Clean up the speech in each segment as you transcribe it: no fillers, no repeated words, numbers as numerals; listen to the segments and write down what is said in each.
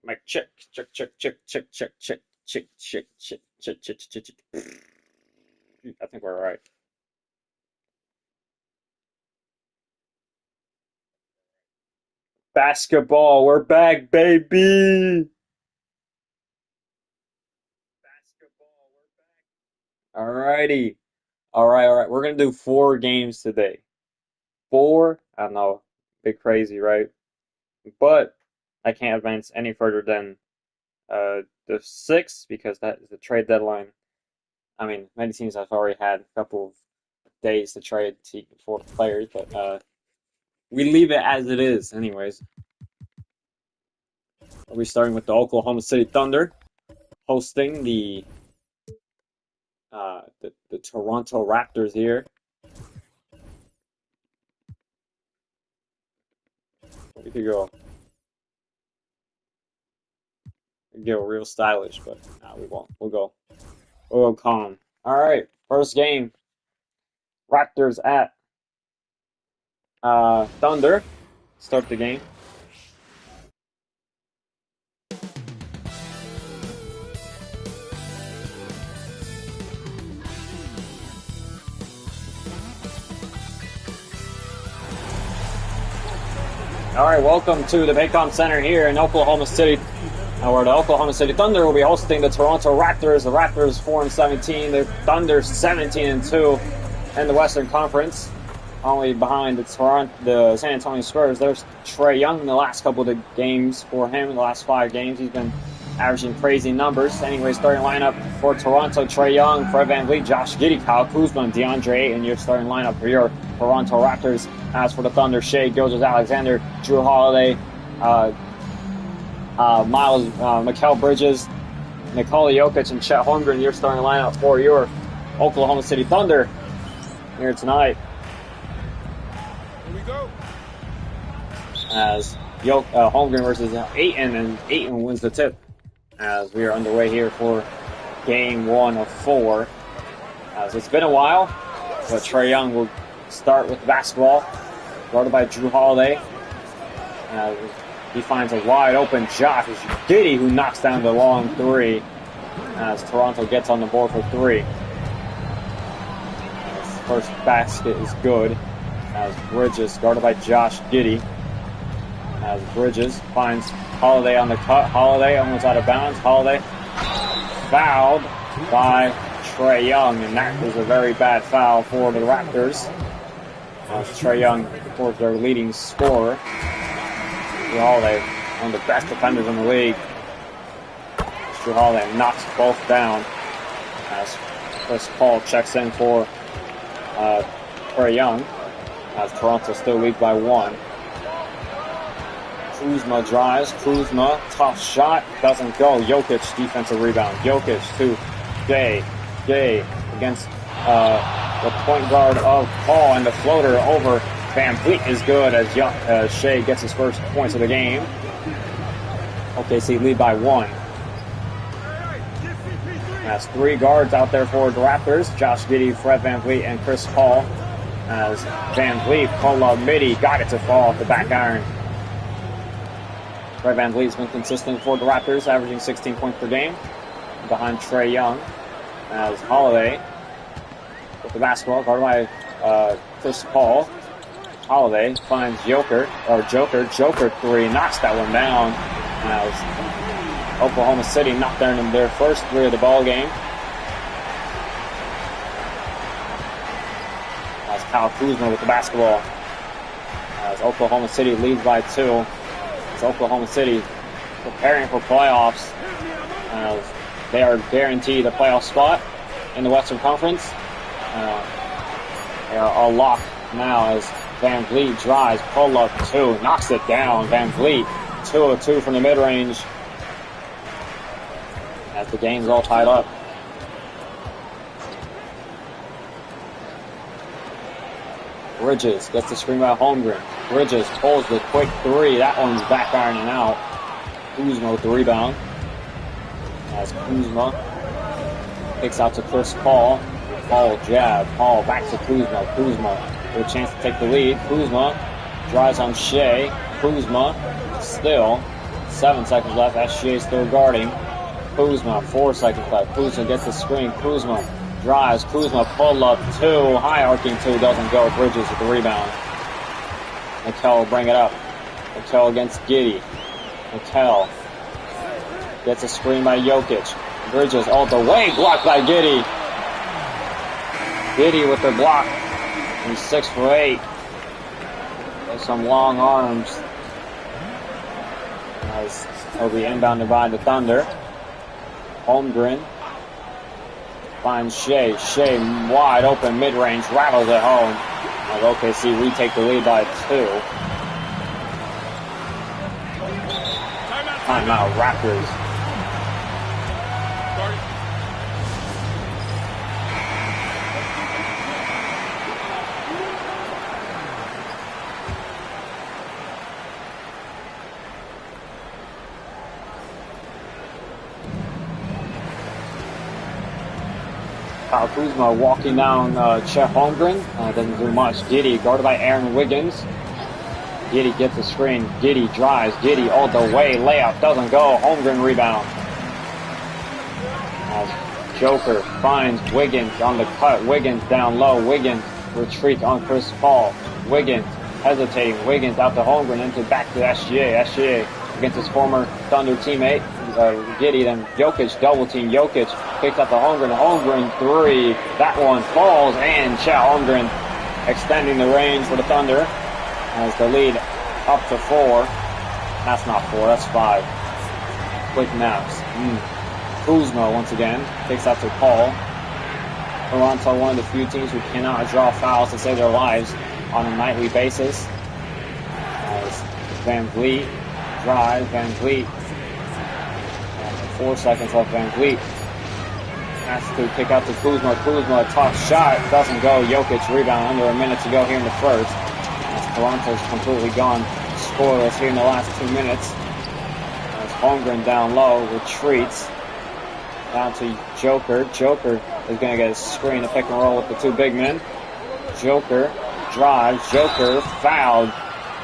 Mic check, check, check, check, check, check, check, check, check, check, check, check, check, check. I think we're right. Basketball, we're back, baby. Alrighty. All right. We're gonna do 4 games today. Four? I don't know. Bit crazy, right? But I can't advance any further than the six because that is the trade deadline. I mean, many teams have already had a couple of days to trade for players, but we leave it as it is, anyways. We'll be starting with the Oklahoma City Thunder hosting the Toronto Raptors here. We could go real stylish, but nah, we won't. We'll go calm. All right, first game. Raptors at Thunder. Start the game. All right, welcome to the Paycom Center here in Oklahoma City, where the Oklahoma City Thunder will be hosting the Toronto Raptors. The Raptors 4-17, the Thunder 17-2 in the Western Conference, only behind the San Antonio Spurs. There's Trae Young in the last couple of games for him. In the last 5 games, he's been averaging crazy numbers. Anyway, starting lineup for Toronto: Trae Young, Fred VanVleet, Josh Giddey, Kyle Kuzma, and DeAndre Ayton. Your starting lineup for your Toronto Raptors. As for the Thunder, Shai Gilgeous-Alexander, Jrue Holiday, Mikal Bridges, Nikola Jokic, and Chet Holmgren. Your starting lineup for your Oklahoma City Thunder here tonight. Here we go. As Holmgren versus Ayton, and Ayton wins the tip. As we are underway here for game 1 of 4. As it's been a while, but Trae Young will start with the basketball, guarded by Jrue Holiday. He finds a wide open Josh Giddey, who knocks down the long 3 as Toronto gets on the board for 3. His first basket is good as Bridges, guarded by Josh Giddey. As Bridges finds Holiday on the cut. Holiday almost out of bounds. Holiday fouled by Trae Young, and that is a very bad foul for the Raptors. Trae Young, of course, their leading scorer. Jrue Holiday, one of the best defenders in the league. Jrue Holiday knocks both down as Chris Paul checks in for Trae Young, as Toronto still leads by 1. Kuzma drives. Kuzma, tough shot, doesn't go. Jokic, defensive rebound. Jokic to Gay. Gay against the point guard of Paul, and the floater over VanVleet is good as Shai gets his first points of the game. OKC lead by 1. That's 3 guards out there for the Raptors: Josh Giddey, Fred VanVleet, and Chris Paul. As VanVleet, pull-up midi, got it to fall off the back iron. Fred VanVleet's been consistent for the Raptors, averaging 16 points per game, behind Trae Young. As Holiday with the basketball, guarded by Chris Paul. Holiday finds Joker 3, knocks that one down. As Oklahoma City knocked down their first 3 of the ball game. As Kyle Kuzma with the basketball. As Oklahoma City leads by 2. Oklahoma City preparing for playoffs. They are guaranteed a playoff spot in the Western Conference. They are all locked now as VanVleet drives, pull up 2, knocks it down. VanVleet 2 of 2 from the mid-range as the game's all tied up. Bridges gets the screen by Holmgren. Bridges pulls the quick 3. That one's back ironing out. Kuzma with the rebound. As Kuzma kicks out to Chris Paul. Paul jab. Paul back to Kuzma. Kuzma with a chance to take the lead. Kuzma drives on Shai. Kuzma still 7 seconds left. SGA still guarding. Kuzma, 4 seconds left. Kuzma gets the screen. Kuzma drives. Kuzma pull up 2. High arcing 2 doesn't go. Bridges with the rebound. Mikel will bring it up. Mikel against Giddey. Mikel gets a screen by Jokic. Bridges all the way. Blocked by Giddey. Giddey with the block. He's 6 for 8. With some long arms. As he'll be inbounded by the Thunder. Holmgren finds Shea. Shea wide open mid-range. Rattles it home. As OKC retake the lead by 2. Timeout Raptors. Kyle Kuzma walking down Chet Holmgren. Doesn't do much. Giddey guarded by Aaron Wiggins. Giddey gets the screen. Giddey drives. Giddey all the way. Layup doesn't go. Holmgren rebound. As Joker finds Wiggins on the cut. Wiggins down low. Wiggins retreats on Chris Paul. Wiggins hesitating. Wiggins out to Holmgren into back to SGA. SGA against his former Thunder teammate. Giddey, then Jokic double team. Jokic picks up the Holmgren. Holmgren 3. That one falls, and Chet Holmgren extending the range for the Thunder as the lead up to 4. That's not 4, that's 5. Quick naps. Kuzma once again picks up to Paul. Toronto, one of the few teams who cannot draw fouls to save their lives on a nightly basis. As Van Vliet drives. Van Vliet. 4 seconds left. Van Vliet has to kick out to Kuzma. Kuzma, a tough shot. Doesn't go. Jokic rebound under a minute to go here in the first. As Toronto's completely gone scoreless here in the last 2 minutes. As Holmgren down low, retreats. Down to Joker. Joker is going to get a screen, a pick and roll with the 2 big men. Joker drives. Joker fouled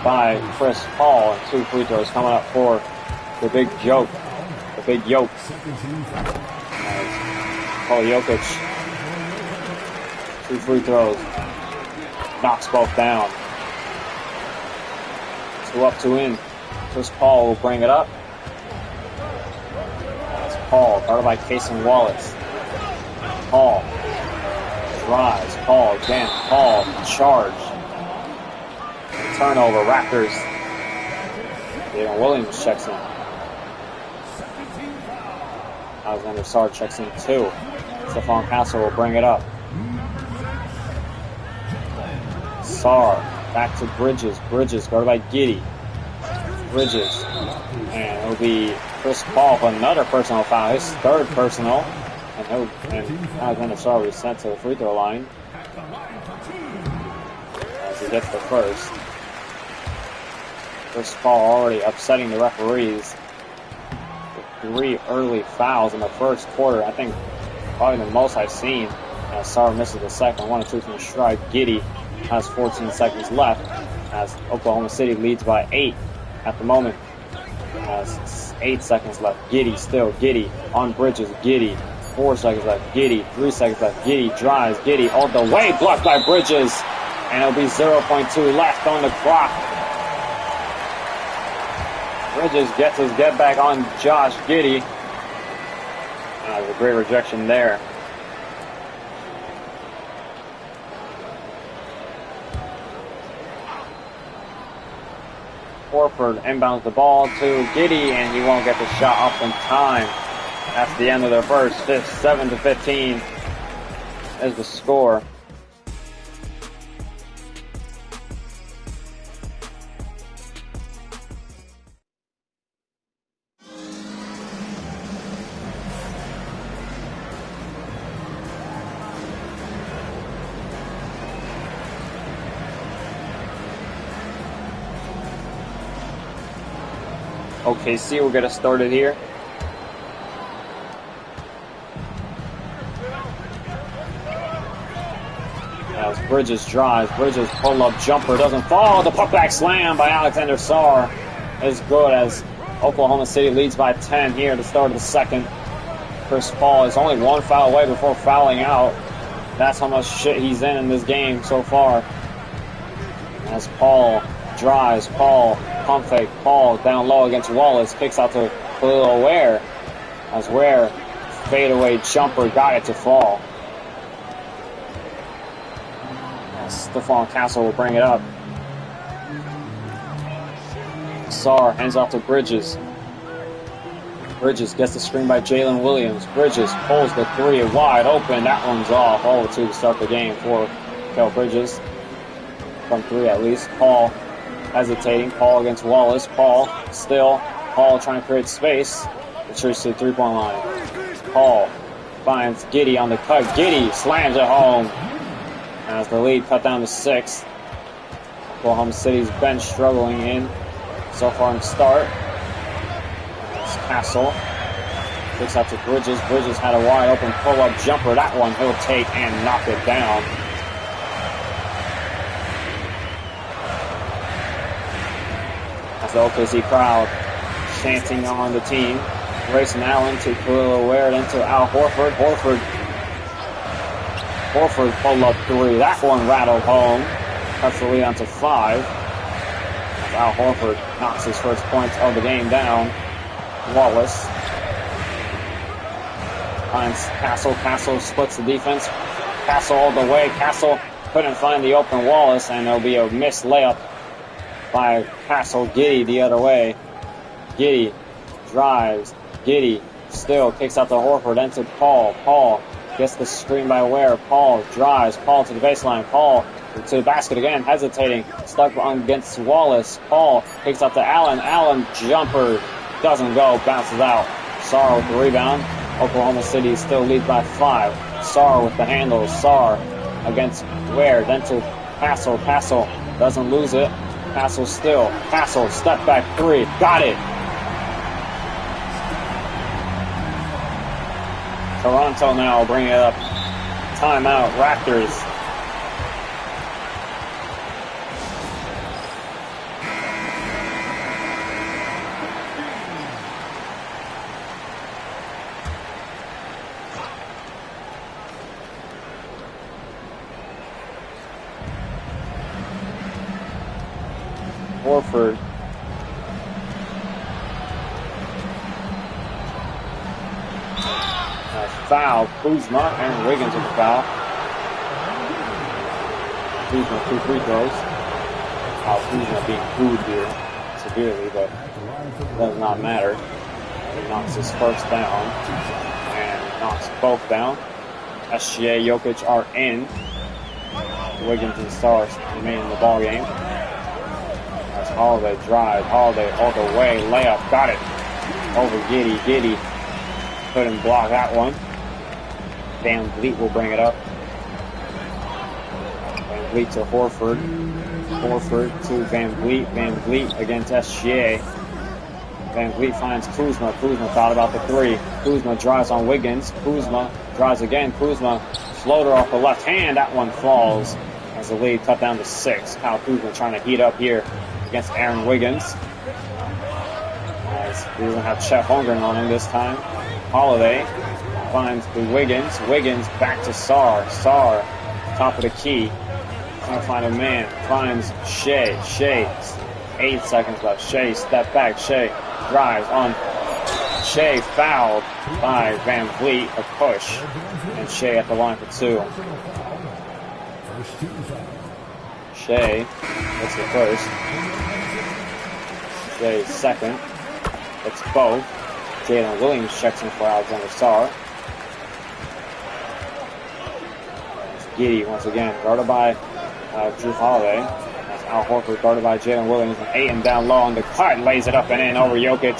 by Chris Paul. And 2 free throws coming up for the big joke. The big yoke. Paul Jokic. 2 free throws. Knocks both down. 2 up, 2 in. Chris Paul will bring it up. That's Paul, guarded by Cason Wallace. Paul drives. Paul again. Paul charge. Turnover. Raptors. Jalen Williams checks in. Alexander Sarr checks in 2. Stephon Castle will bring it up. Sarr back to Bridges. Bridges guarded by Giddey. Bridges. And it'll be Chris Paul for another personal foul. His 3rd personal. And Alexander Sarr will be sent to the free throw line. As he gets the first. Chris Paul already upsetting the referees. 3 early fouls in the first quarter. I think probably the most I've seen. Sarr misses the second. 1 or 2 from the strike. Giddey has 14 seconds left as Oklahoma City leads by 8 at the moment. Has 8 seconds left. Giddey still. Giddey on Bridges. Giddey. 4 seconds left. Giddey. 3 seconds left. Giddey drives. Giddey all the way. Blocked by Bridges. And it'll be 0.2 left on the clock. Bridges gets his get back on Josh Giddey. A great rejection there. Horford inbounds the ball to Giddey, and he won't get the shot off in time. That's the end of the first. 7-15 is the score. OKC will get us started here. As Bridges drives, Bridges pull-up jumper doesn't fall. The putback slam by Alexander Sarr is good as Oklahoma City leads by 10 here at the start of the second. Chris Paul is only one foul away before fouling out. That's how much shit he's in this game so far. As Paul drives, Paul pump fake, Paul down low against Wallace, kicks out to Khalil Ware. As Ware fadeaway jumper got it to fall. Stephon Castle will bring it up. Sarr hands off to Bridges. Bridges gets the screen by Jalen Williams. Bridges pulls the three wide open. That one's off. 0-2 to start the game for Kel Bridges. From three at least. Paul hesitating. Paul against Wallace. Paul still. Paul trying to create space. Retreats to the three-point line. Paul finds Giddey on the cut. Giddey slams it home. As the lead cut down to 6. Oklahoma City's bench struggling in so far in the start. It's Castle. Kicks out to Bridges. Bridges had a wide open pull-up jumper. That one he'll take and knock it down. As the OKC crowd chanting on the team. Grayson Allen to Khalil Ware, then to Al Horford. Horford pull-up three. That one rattled home. Cuts the lead on to 5. As Al Horford knocks his first points of the game down. Wallace finds Castle. Castle splits the defense. Castle all the way. Castle couldn't find the open Wallace, and there'll be a missed layup by Castle. Giddey the other way. Giddey drives. Giddey still kicks out to Horford, then to Paul. Paul gets the screen by Ware. Paul drives. Paul to the baseline. Paul to the basket again, hesitating. Stuck against Wallace. Paul kicks out to Allen. Allen jumper doesn't go. Bounces out. Sarr with the rebound. Oklahoma City still leads by 5. Sarr with the handle. Sarr against Ware. Then to Castle. Castle doesn't lose it. Castle still. Castle step back 3. Got it. Toronto now bring it up. Timeout, Raptors. Horford. Foul. Kuzma and Wiggins with the foul. Kuzma 2 free throws. Kuzma being booed here severely, but it does not matter. He knocks his first down and knocks both down. SGA, Jokic are in. Wiggins and Stars remain in the ball game. As Holiday drives. Holiday all the way. Layup. Got it. Over Giddey. Giddey couldn't block that one. Van Vliet will bring it up. Van Vliet to Horford. Horford to Van Vliet. Van Vliet against SGA. Van Vliet finds Kuzma. Kuzma thought about the 3. Kuzma drives on Wiggins. Kuzma drives again. Kuzma floater off the left hand. That one falls as the lead cut down to 6. Kyle Kuzma trying to heat up here against Aaron Wiggins. As he doesn't have Chet Holmgren on him this time. Holiday finds the Wiggins. Wiggins back to Sarr. Sarr, top of the key. Trying to find a man. Finds Shea. Shea, 8 seconds left. Shea, step back. Shea drives on. Shea fouled by Van Vliet. A push. And Shea at the line for 2. Shea gets the first. Shea second. It's both. Jalen Williams checks in for Alexander Sarr. Giddey once again guarded by Drew Holiday. That's Al Horford guarded by Jalen Williams. And Ayton down low on the cut, lays it up and in over Jokic.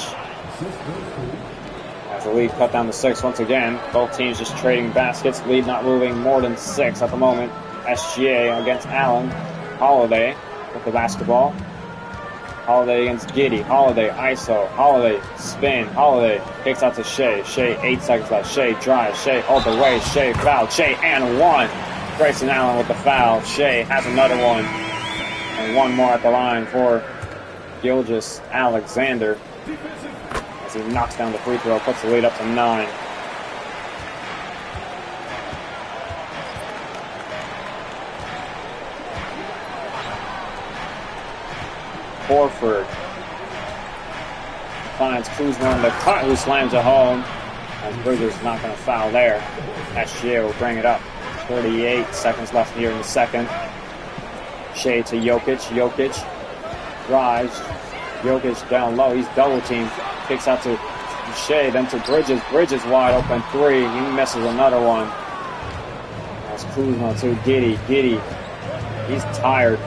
As the lead cut down to 6 once again. Both teams just trading baskets. Lead not moving more than 6 at the moment. SGA against Allen. Holiday with the basketball. Holiday against Giddey. Holiday ISO. Holiday spin. Holiday kicks out to Shea. Shea 8 seconds left. Shea drives. Shea all the way. Shea fouled. Shea and 1. Grayson Allen with the foul. Shea has another one. And 1 more at the line for Gilgeous Alexander as he knocks down the free throw, puts the lead up to 9. Horford finds Kuzma on the cut, who slams it home. As Bridges not going to foul there. SGA will bring it up. 38 seconds left here in the second. Shea to Jokic. Jokic drives. Jokic down low. He's double teamed. Kicks out to Shea, then to Bridges. Bridges wide open 3. He misses another one. That's Kuzma to Giddey. Giddey. He's tired.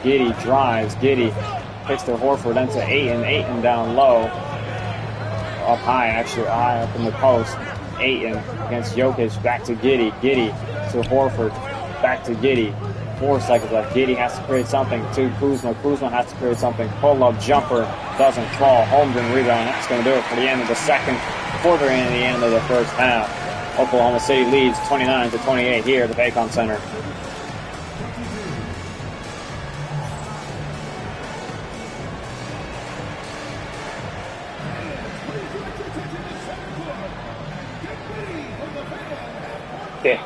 Giddey drives. Giddey picks to Horford, then to Ayton. Ayton down low. Up high, actually high up in the post. Ayton against Jokic. Back to Giddey. Giddey to Horford. Back to Giddey. 4 seconds left. Giddey has to create something to Kuzma. Kuzma has to create something. Pull-up jumper doesn't fall. Holmgren rebound. That's going to do it for the end of the second quarter and the end of the first half. Oklahoma City leads 29-28 here at the Paycom Center. Okay.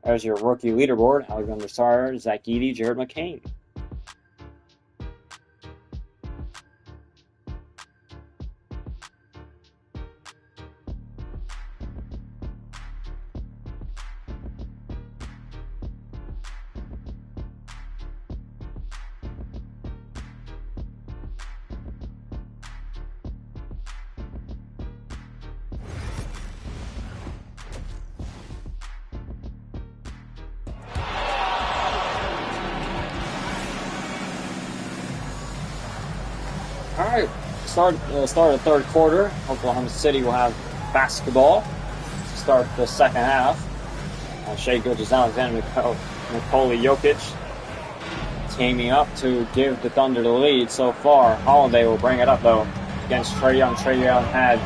There's your rookie leaderboard. Alexander Sarr, Zach Edey, Jared McCain. All right, start the third quarter. Oklahoma City will have basketball to start the second half. Shea Gilgeous-Alexander, Nikola Jokic teaming up to give the Thunder the lead so far. Holiday will bring it up, though, against Trae Young. Trae Young had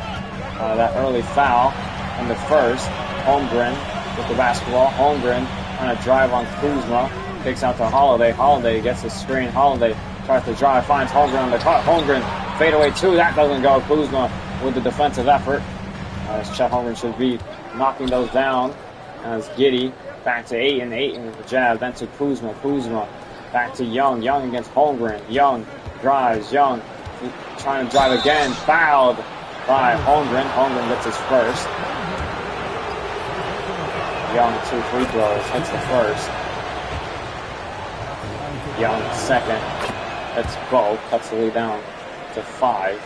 that early foul in the first. Holmgren with the basketball. Holmgren trying to drive on Kuzma. Kicks out to Holiday. Holiday gets the screen. Holiday tries to drive, finds Holmgren on the cut. Holmgren fadeaway 2. That doesn't go. Kuzma with the defensive effort. Chet Holmgren should be knocking those down. As Giddey back to Ayton. Ayton with the jab. Then to Kuzma. Kuzma back to Young. Young against Holmgren. Young drives. Young trying to drive again. Fouled by Holmgren. Holmgren gets his first. Young 2 free throws. Hits the first. Young second. Hits both. Cuts the lead down to 5.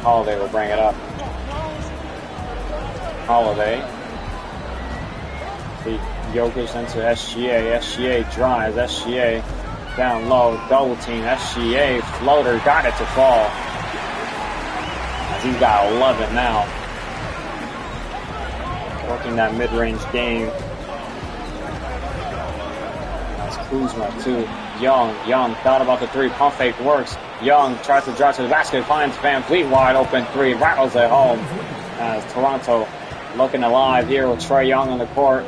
Holiday will bring it up. Holiday. The Jokic into SGA. SGA drives. SGA down low. Double team. SGA floater. Got it to fall. As he's got 11 now. Working that mid-range game. That's Kuzma to Young. Young thought about the 3. Pump fake works. Young tries to drive to the basket. Finds VanVleet wide open 3. Rattles it home. As Toronto looking alive here with Trae Young on the court.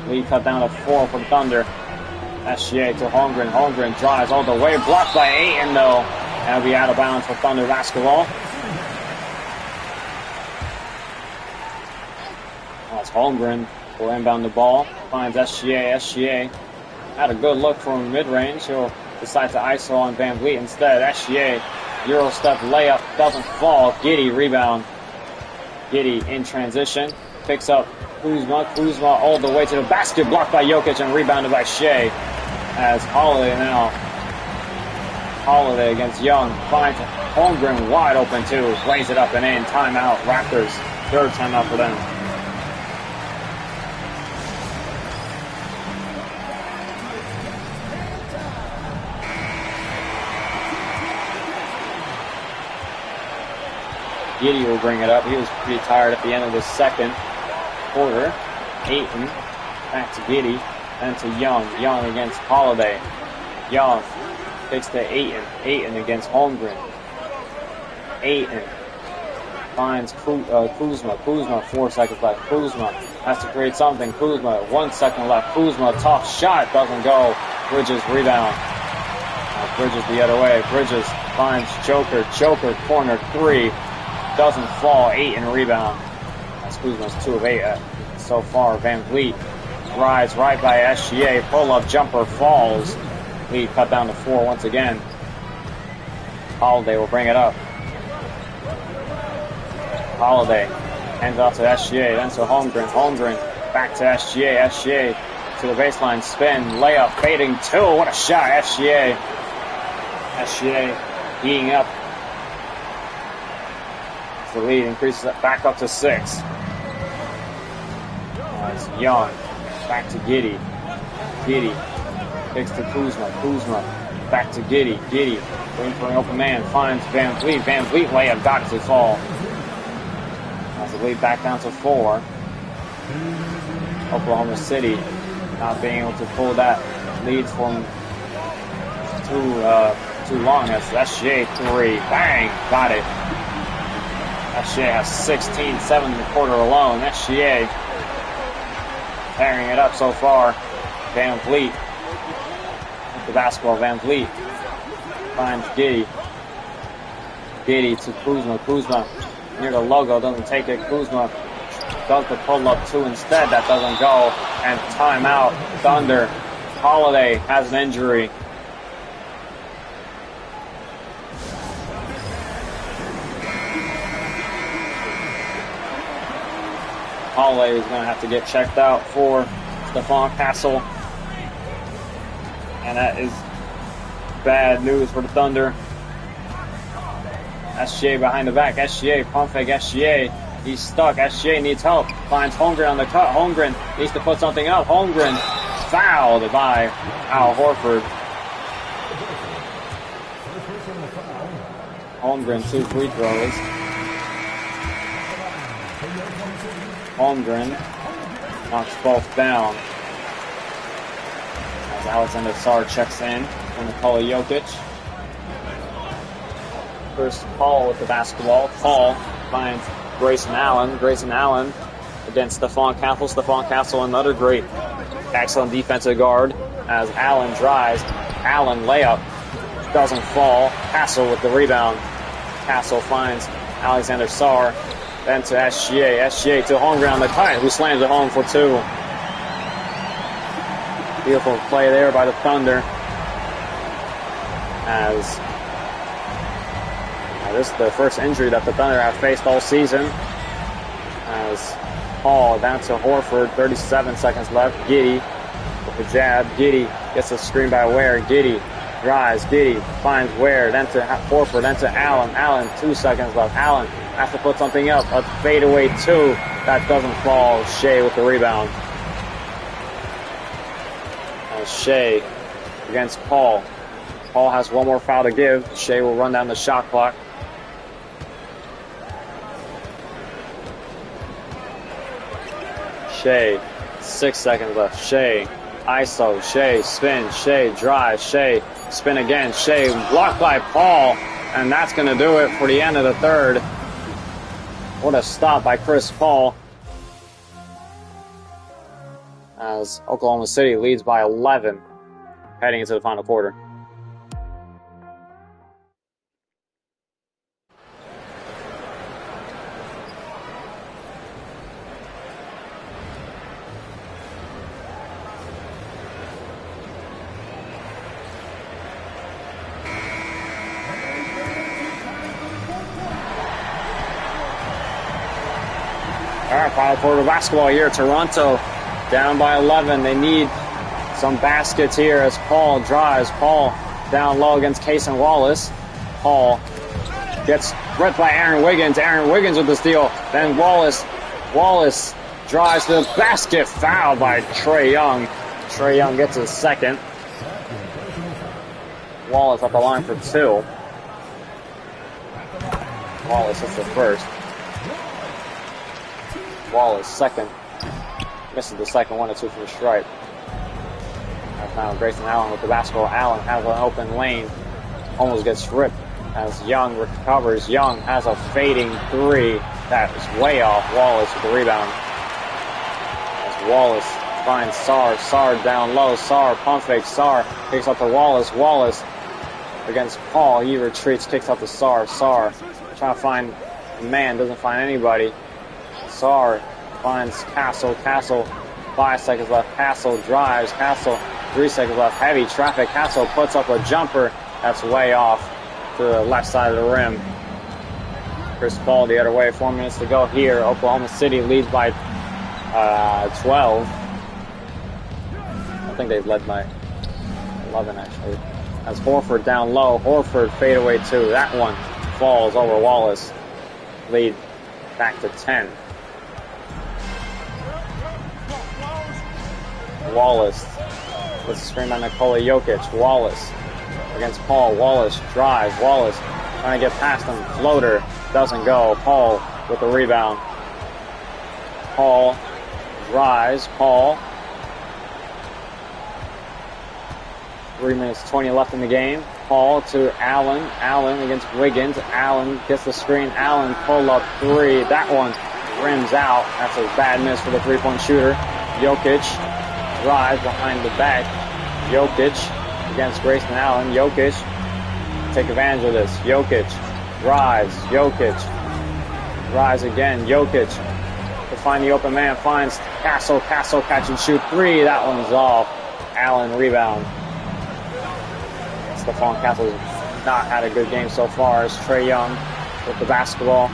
Lead cut down to 4 for the Thunder. SGA to Holmgren. Holmgren drives all the way. Blocked by Ayton, though. And will be out of bounds for Thunder basketball. As Holmgren will inbound the ball. Finds SGA. SGA had a good look from mid-range. He'll decide to ISO on VanVleet instead. SGA, Euro step layup, doesn't fall. Giddey rebound. Giddey in transition. Picks up Kuzma. Kuzma all the way to the basket. Blocked by Jokic and rebounded by Shea. As Holiday now. Holiday against Young. Finds Holmgren wide open too. Lays it up and in. Timeout. Raptors. Third timeout for them. Giddey will bring it up. He was pretty tired at the end of the second quarter. Ayton back to Giddey. Then to Young. Young against Holiday. Young kicks to Ayton. Ayton against Holmgren. Ayton finds Kuzma. Kuzma, 4 seconds left. Kuzma has to create something. Kuzma, 1 second left. Kuzma, tough shot, doesn't go. Bridges rebound. Bridges the other way. Bridges finds Joker. Joker, corner 3. Doesn't fall. Ayton rebound. That's Kuzma's 2 of 8 so far. Van Vliet rides right by SGA. Pull-up jumper falls. Lead cut down to 4 once again. Holiday will bring it up. Holiday hands off to SGA, then to Holmgren. Holmgren back to SGA. SGA to the baseline, spin, layup, fading 2. What a shot, SGA. SGA heating up. The lead increases back up to 6. It's Young back to Giddey. Giddey kicks to Kuzma. Kuzma back to Giddey. Giddey waiting for an open man. Finds Van Vliet. Van Vliet layup got to fall. Has the lead back down to 4. Oklahoma City not being able to pull that lead from too long. That's SGA 3. Bang! Got it. SGA has 16, 7 in the quarter alone. SGA tearing it up so far. Van Vliet with the basketball. Van Vliet finds Giddey. Giddey to Kuzma. Kuzma near the logo, doesn't take it. Kuzma does the pull-up 2 instead. That doesn't go. And timeout. Thunder. Holiday has an injury. Holiday is going to have to get checked out for Stephon Castle. And that is bad news for the Thunder. SGA behind the back. SGA, pump fake SGA. He's stuck. SGA needs help. Finds Holmgren on the cut. Holmgren needs to put something up. Holmgren fouled by Al Horford. Holmgren, 2 free throws. Holmgren knocks both down. As Alexander Sarr checks in from Nikola Jokic. First Paul with the basketball. Paul finds Grayson Allen. Grayson Allen against Stephon Castle. Stephon Castle, another great, excellent defensive guard. As Allen drives. Allen layup. Doesn't fall. Castle with the rebound. Castle finds Alexander Sarr. Then to SGA. SGA to Holmgren on the cut, who slams it home for 2. Beautiful play there by the Thunder. As this is the first injury that the Thunder have faced all season. As Paul down to Horford, 37 seconds left. Giddey with the jab. Giddey gets a screen by Ware. Giddey drives. Giddey finds Ware. Then to Horford. Then to Allen. Allen, 2 seconds left. Allen has to put something up. A fadeaway 2. That doesn't fall. Shea with the rebound. Shea against Paul. Paul has one more foul to give. Shea will run down the shot clock. Shea, 6 seconds left. Shea, ISO. Shea, spin. Shea, drive. Shea, spin again. Shea, blocked by Paul. And that's going to do it for the end of the third. What a stop by Chris Paul. As Oklahoma City leads by 11 heading into the final quarter. All right, final quarter of basketball here. Toronto down by 11. They need some baskets here as Paul drives. Paul down low against Cason Wallace. Paul gets ripped by Aaron Wiggins. Aaron Wiggins with the steal. Then Wallace drives to the basket. Fouled by Trae Young. Trae Young gets his second. Wallace at the line for 2. Wallace hits the first. Wallace second. Misses the second, 1 or 2 from the stripe. Now Grayson Allen with the basketball. Allen has an open lane. Almost gets ripped as Young recovers. Young has a fading 3. That is way off. Wallace with the rebound. As Wallace finds Sarr. Sarr down low. Sarr pump fake. Sarr kicks out to Wallace. Wallace against Paul. He retreats, kicks out to Sarr. Sarr trying to find a man. Doesn't find anybody. Sarr finds Castle. Castle, 5 seconds left. Castle drives. Castle, 3 seconds left. Heavy traffic. Castle puts up a jumper. That's way off to the left side of the rim. Chris Paul the other way. 4 minutes to go here. Oklahoma City leads by 12. I think they've led by 11 actually. As Horford down low. Horford fadeaway 2. That one falls over Wallace. Lead back to 10. Wallace with the screen by Nikola Jokic. Wallace against Paul. Wallace drives. Wallace trying to get past him. Floater doesn't go. Paul with the rebound. Paul drives. Paul. 3 minutes 20 left in the game. Paul to Allen. Allen against Wiggins. Allen gets the screen. Allen pull up 3. That one rims out. That's a bad miss for the 3-point shooter. Jokic drives behind the back. Jokic against Grayson Allen. Jokic take advantage of this. Jokic drives. Jokic drives again. Jokic to find the open man. Finds Castle. Castle catch and shoot 3. That one's off. Allen rebound. Stephon Castle's not had a good game so far. As Trae Young with the basketball.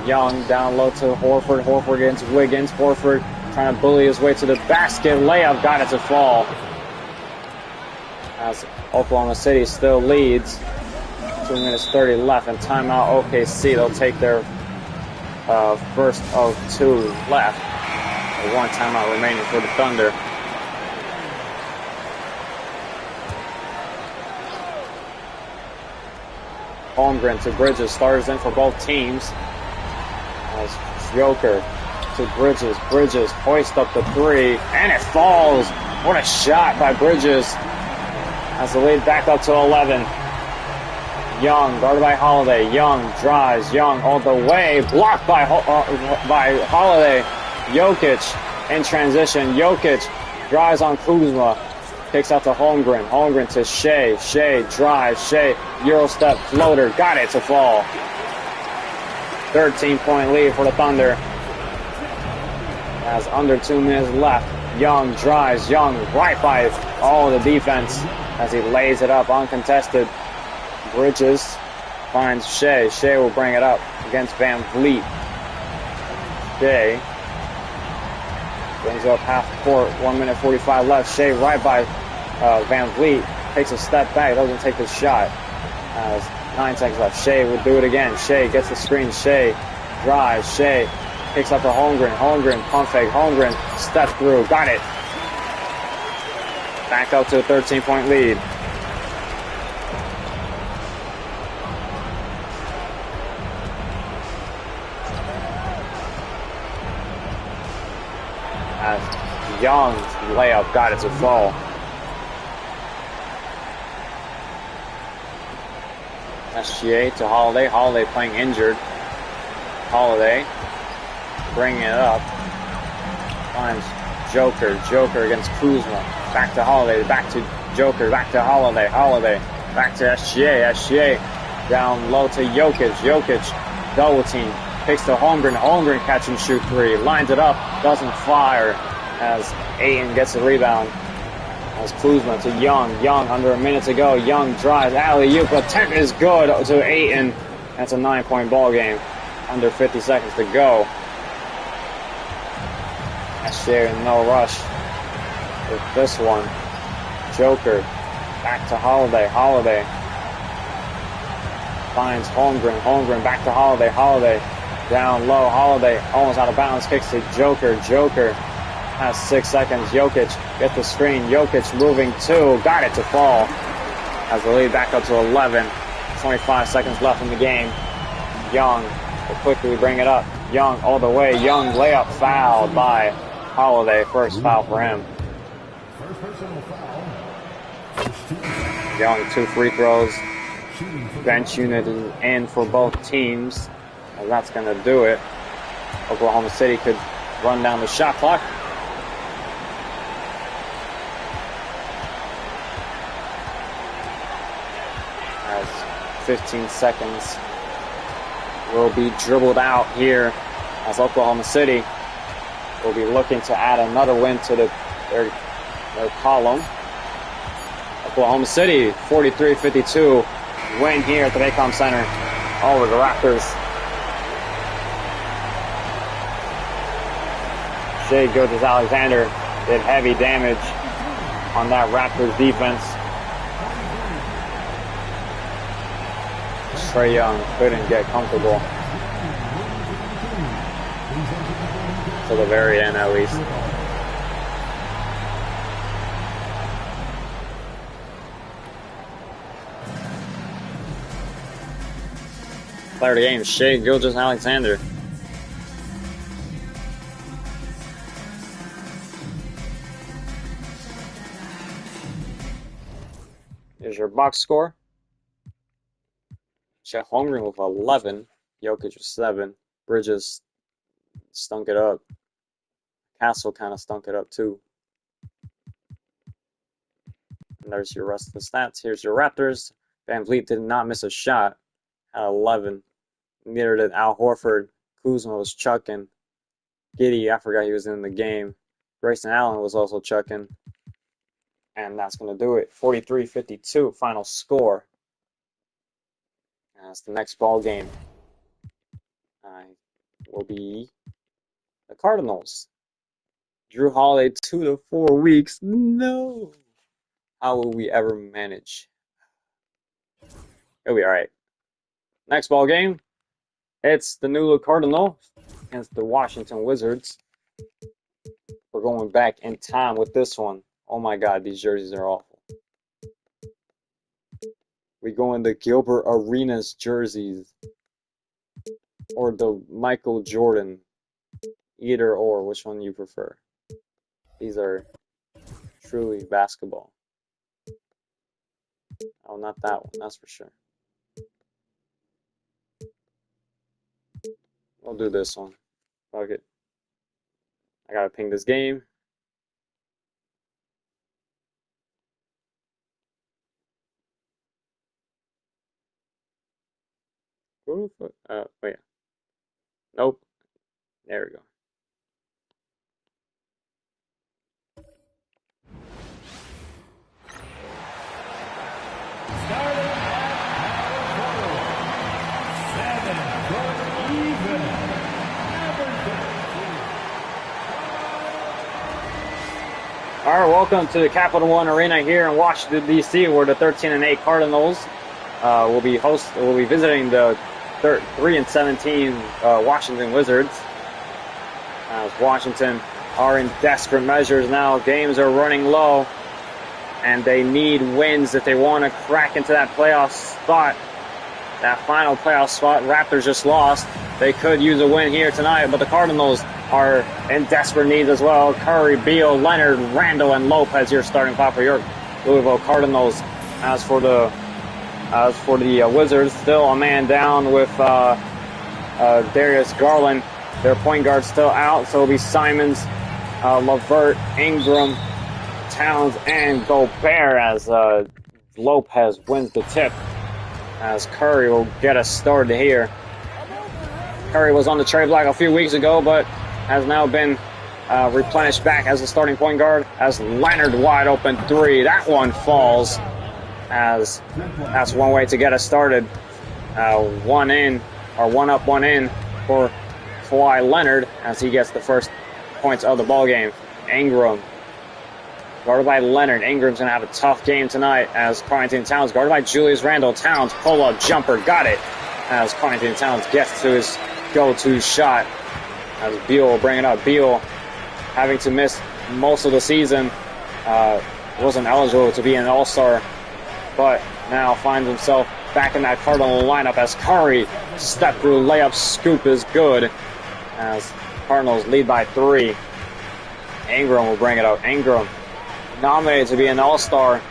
Young down low to Horford. Horford against Wiggins. Horford trying to bully his way to the basket. Layup got it to fall. As Oklahoma City still leads. 2 minutes 30 left and timeout OKC. They'll take their first of 2 left. 1 timeout remaining for the Thunder. Holmgren to Bridges. Starters in for both teams. As Joker to Bridges. Bridges hoists up the 3. And it falls. What a shot by Bridges. As the lead back up to 11. Young guarded by Holiday. Young drives. Young all the way. Blocked by Holiday. Jokic in transition. Jokic drives on Kuzma. Kicks out to Holmgren. Holmgren to Shea. Shea drives. Shea Euro step floater. Got it to fall. 13-point lead for the Thunder. As under 2 minutes left. Young drives. Young right by all the defense as he lays it up uncontested. Bridges finds Shea. Shea will bring it up against Van Vliet. Shea brings it up half court. 1 minute 45 left. Shea right by Van Vliet. Takes a step back. Doesn't take the shot. As 9 seconds left. Shea will do it again. Shea gets the screen. Shea drives. Shea kicks up to Holmgren. Holmgren pump fake. Holmgren step through. Got it. Back up to a 13-point lead. As Young's layup got it to fall. SGA to Holiday. Holiday playing injured. Holiday bringing it up. Finds Joker. Joker against Kuzma. Back to Holiday. Back to Joker. Back to Holiday. Holiday. Back to SGA. SGA down low to Jokic. Jokic double team. Takes to Holmgren. Holmgren catch and shoot 3. Lines it up. Doesn't fire as Ayton gets the rebound. As Kuzma to Young. Young under a minute to go. Young drives. Alley-oop attempt is good to Ayton. That's a 9-point ball game. Under 50 seconds to go. SGA in no rush with this one. Joker Back to Holiday. Holiday finds Holmgren. Holmgren back to Holiday. Holiday down low. Holiday almost out of bounds. Kicks to Joker. Joker has 6 seconds. Jokic gets the screen. Jokic moving 2. Got it to fall. Has the lead back up to 11. 25 seconds left in the game. Young will quickly bring it up. Young all the way. Young layup fouled by Holiday. First foul for him. Young 2 free throws. Bench unit is in for both teams. And that's going to do it. Oklahoma City could run down the shot clock. As 15 seconds will be dribbled out here as Oklahoma City will be looking to add another win to their column. Oklahoma City 43-52 win here at the Baycom Center over the Raptors. Shai Gilgeous-Alexander did heavy damage on that Raptors defense. Trae Young couldn't get comfortable to the very end, at least. Player of the game, Shai Gilgeous-Alexander. Here's your box score. Chet Holmgren with 11. Jokic with 7. Bridges stunk it up. Castle kind of stunk it up too. And there's your rest of the stats. Here's your Raptors. Van Vliet did not miss a shot at 11. Neither did Al Horford. Kuzma was chucking. Giddey, I forgot he was in the game. Grayson Allen was also chucking. And that's going to do it. 43-52 final score. That's the next ball game. Will be the Cardinals. Jrue Holiday 2 to 4 weeks. No. How will we ever manage? It'll be all right. Next ball game. It's the New Look Cardinal against the Washington Wizards. We're going back in time with this one. Oh my God, these jerseys are awful. We go in the Gilbert Arenas jerseys or the Michael Jordan. Either or, which one you prefer? These are truly basketball. Oh, not that one, that's for sure. We'll do this one. Fuck it. I gotta ping this game. Wait. Nope. There we go. All right, welcome to the Capital One Arena here in Washington, D.C., where the 13-8 Cardinals will be visiting the 3-17 Washington Wizards. As Washington are in desperate measures now. Games are running low, and they need wins if they want to crack into that playoff spot. That final playoff spot. Raptors just lost. They could use a win here tonight, but the Cardinals are in desperate need as well. Curry, Beal, Leonard, Randall, and Lopez, your starting five for your Louisville Cardinals. As for the Wizards, still a man down with Darius Garland. Their point guard still out, so it'll be Simons, LeVert, Ingram, Towns, and Gobert as Lopez wins the tip. As Curry will get us started here. Curry was on the trade block a few weeks ago, but has now been replenished back as a starting point guard. As Leonard wide open three, that one falls. As that's one way to get us started. One up, one in for Kawhi Leonard as he gets the first points of the ball game. Ingram guarded by Leonard. Ingram's going to have a tough game tonight as Carrington Towns, guarded by Julius Randle. Towns, pull-up jumper, got it, as Carrington Towns gets to his go-to shot. As Beal will bring it up. Beal, having to miss most of the season, wasn't eligible to be an All-Star, but now finds himself back in that Cardinal lineup as Curry step through layup scoop is good as Cardinals lead by 3. Ingram will bring it up. Ingram nominated to be an All-Star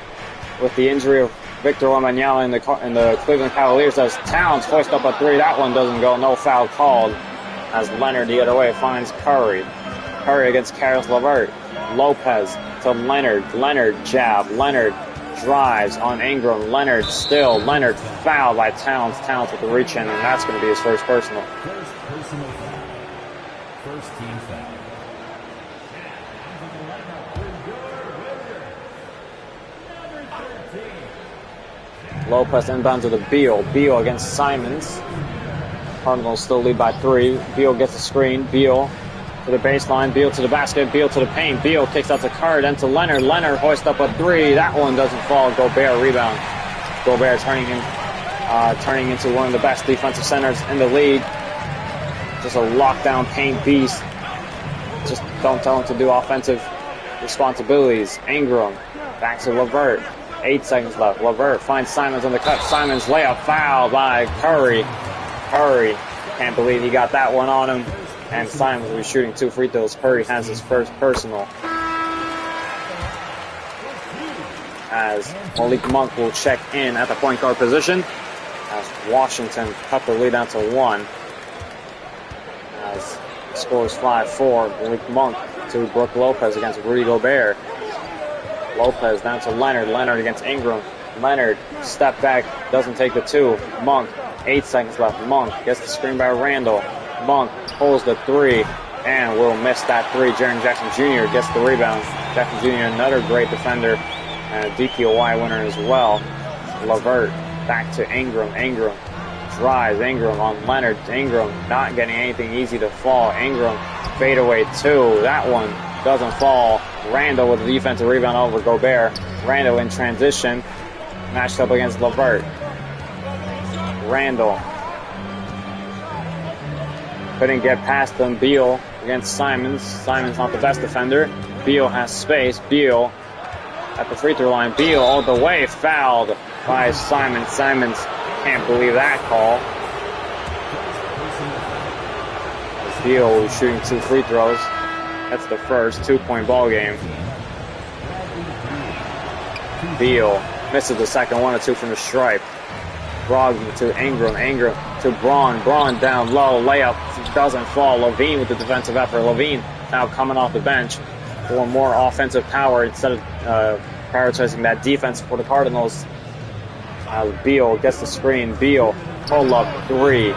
with the injury of Victor Wembanyama in the Cleveland Cavaliers as Towns hoists up a 3. That one doesn't go. No foul called as Leonard the other way finds Curry. Curry against Caris LeVert. Lopez to Leonard. Leonard jab. Leonard drives on Ingram. Leonard still. Leonard fouled by Towns. Towns with the reach in, and that's going to be his first personal. First team foul. Lopez inbound to the Beal. Beal against Simons. Cardinals still lead by 3. Beal gets the screen. Beal to the baseline. Beal to the basket. Beal to the paint. Beal kicks out to Curry, then to Leonard. Leonard hoists up a 3. That one doesn't fall. Gobert rebound. Gobert turning into one of the best defensive centers in the league. Just a lockdown paint beast. Just don't tell him to do offensive responsibilities. Ingram back to LeVert. 8 seconds left. LeVert finds Simons on the cut. Simons layup foul by Curry. Curry can't believe he got that one on him. And Simons will be shooting 2 free throws. Curry has his first personal. As Malik Monk will check in at the point guard position. As Washington cut the lead down to 1. As scores 5-4. Malik Monk to Brook Lopez against Rudy Gobert. Lopez down to Leonard. Leonard against Ingram. Leonard step back, doesn't take the 2. Monk, 8 seconds left. Monk gets the screen by Randle. Monk pulls the 3 and will miss that 3. Jaren Jackson Jr. gets the rebound. Jackson Jr. another great defender and a DPOY winner as well. LeVert back to Ingram. Ingram drives. Ingram on Leonard. Ingram not getting anything easy to fall. Ingram fadeaway 2. That one doesn't fall. Randle with the defensive rebound over Gobert. Randle in transition. Matched up against LeVert. Randle couldn't get past them. Beal against Simons. Simons not the best defender. Beal has space. Beal at the free throw line. Beal all the way fouled by Simons. Simons can't believe that call. Beal was shooting 2 free throws. That's the first 2-point ball game. Beal misses the second, 1 or 2 from the stripe. Brogdon to Ingram. Ingram to Braun. Braun down low. Layup doesn't fall. Levine with the defensive effort. Levine now coming off the bench for more offensive power instead of prioritizing that defense for the Cardinals. Beal gets the screen. Beal pull up 3.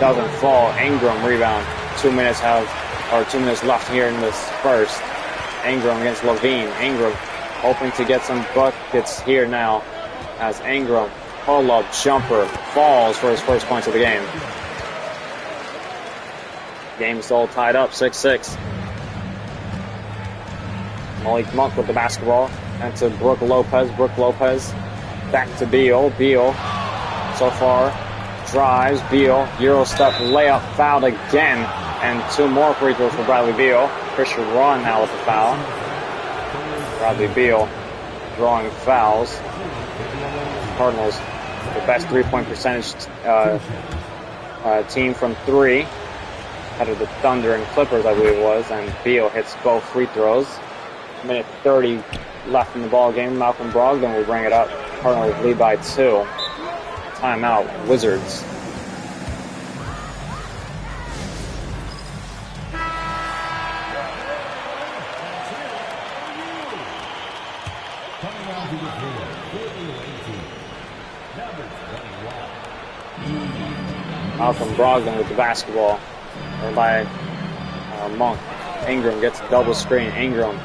Doesn't fall. Ingram rebound. 2 minutes left here in this first. Ingram against Levine. Ingram hoping to get some buckets here now as Ingram pull-up jumper falls for his first points of the game. Game still tied up 6-6. Malik Monk with the basketball and to Brook Lopez. Brook Lopez back to Beal. Beal so far drives. Beal Euro step layup fouled again. And 2 more free throws for Bradley Beal. Christian Braun now with the foul. Bradley Beal drawing fouls. Cardinals, the best 3-point percentage team from 3. Out of the Thunder and Clippers, I believe it was. And Beal hits both free throws. 1:30 left in the ball game. Malcolm Brogdon will bring it up. Cardinals lead by 2. Timeout, Wizards. Malcolm Brogdon with the basketball. Or by Monk. Ingram gets a double screen. Ingram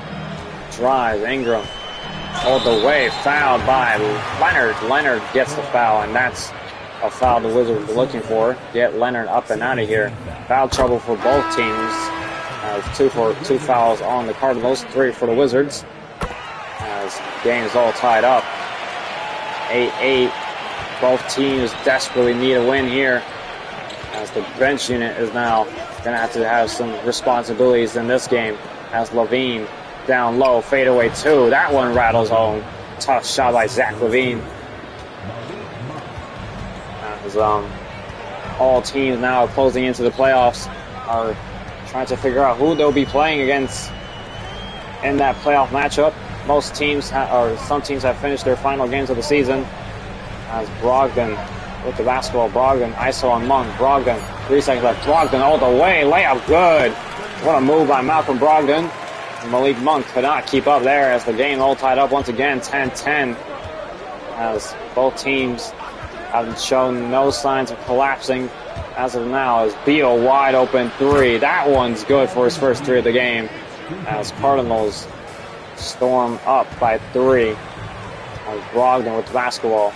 drives. Ingram all the way. Fouled by Leonard. Leonard gets the foul, and that's a foul the Wizards are looking for. Get Leonard up and out of here. Foul trouble for both teams. 2 fouls on the Cardinals, 3 for the Wizards. As game is all tied up. 8-8. Both teams desperately need a win here. As the bench unit is now going to have some responsibilities in this game. As Levine down low, fadeaway 2. That one rattles home. Tough shot by Zach Levine. As all teams now closing into the playoffs are trying to figure out who they'll be playing against in that playoff matchup. Most teams, or some teams, have finished their final games of the season. As Brogdon with the basketball, Brogdon ISO on Monk. Brogdon, 3 seconds left. Brogdon all the way, layup good. What a move by Malcolm Brogdon. Malik Monk could not keep up there as the game all tied up once again, 10-10. As both teams have shown no signs of collapsing as of now. As Beal wide open 3. That one's good for his first 3 of the game. As Cardinals storm up by 3. As Brogdon with the basketball.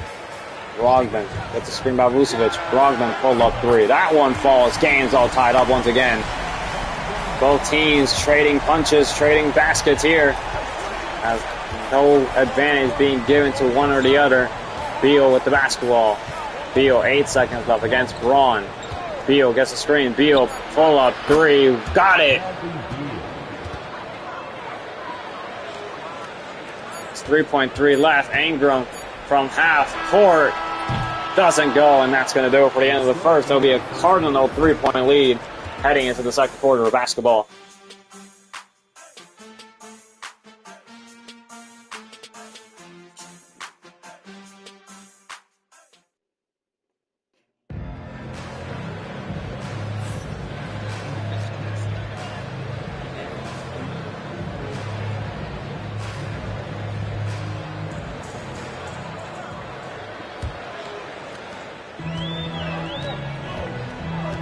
Brogdon gets a screen by Vucevic. Brogdon pull up 3. That one falls. Game's all tied up once again. Both teams trading punches, trading baskets here. As no advantage being given to one or the other. Beal with the basketball. Beal, 8 seconds left against Braun. Beal gets a screen. Beal pull up 3. Got it. It's 3.3 left. Ingram from half court doesn't go, and that's going to do it for the end of the first. There'll be a Cardinal 3-point lead heading into the second quarter of basketball.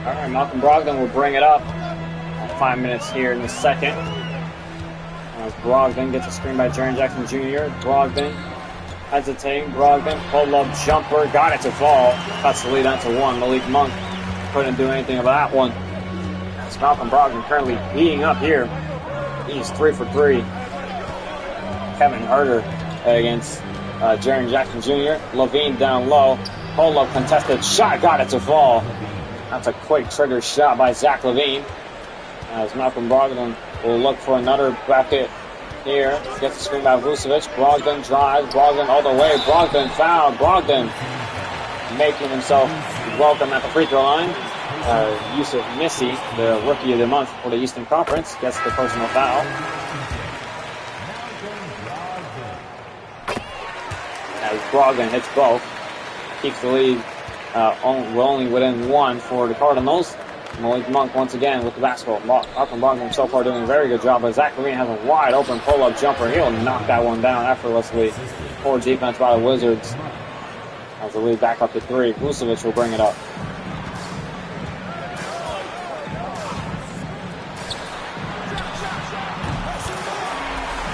All right, Malcolm Brogdon will bring it up. 5 minutes here in the second. As Brogdon gets a screen by Jaren Jackson Jr. Brogdon hesitating. Brogdon pull-up jumper. Got it to fall. Cuts the lead out to 1. Malik Monk couldn't do anything about that one. As Malcolm Brogdon currently heating up here. He's 3 for 3. Kevin Huerter against Jaren Jackson Jr. Levine down low. Pull-up contested shot. Got it to fall. That's a quick trigger shot by Zach Levine. As Malcolm Brogdon will look for another bucket here. Gets the screen by Vucevic. Brogdon drives. Brogdon all the way. Brogdon fouled. Brogdon making himself welcome at the free throw line. Yusuf Missy, the Rookie of the Month for the Eastern Conference, gets the personal foul. As Brogdon hits both. Keeps the lead only within 1 for the Cardinals. Malik Monk once again with the basketball. Malcolm Brogdon so far doing a very good job, but Zach Levine has a wide open pull-up jumper. He'll knock that one down effortlessly. Poor defense by the Wizards. As the lead back up to 3. Vucevic will bring it up.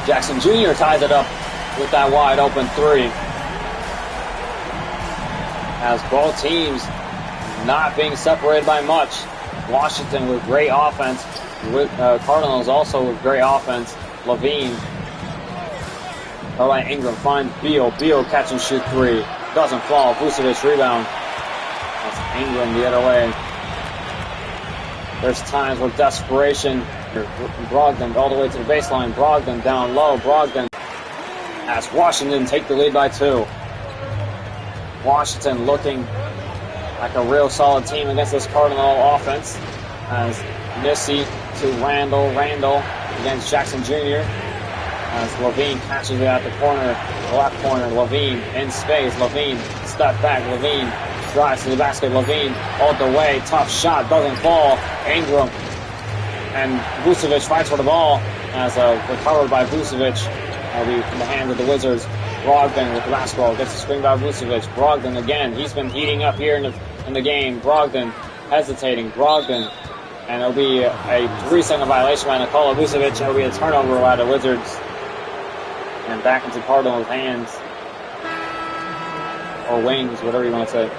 Jackson Jr. ties it up with that wide open 3. As both teams not being separated by much. Washington with great offense. Cardinals also with great offense. Levine. All right, Ingram finds Beal. Beal catch and shoot 3. Doesn't fall. Vucevic rebound. That's Ingram the other way. There's times where desperation. Brogdon all the way to the baseline. Brogdon down low. Brogdon as Washington take the lead by 2. Washington looking like a real solid team against this Cardinal offense. As Missy to Randall. Randall against Jackson Jr. As Levine catches it at the corner, the left corner. Levine in space. Levine step back. Levine drives to the basket. Levine all the way. Tough shot. Doesn't fall. Ingram and Vucevic fights for the ball. As recovered by Vucevic. In the hands of the Wizards. Brogdon with the basketball gets the screen by Vucevic. Brogdon again. He's been heating up here in the game. Brogdon hesitating. Brogdon. And it'll be a 3-second violation by Nikola Vucevic. It'll be a turnover by the Wizards. And back into Cardinals' hands. Or wings, whatever you want to say.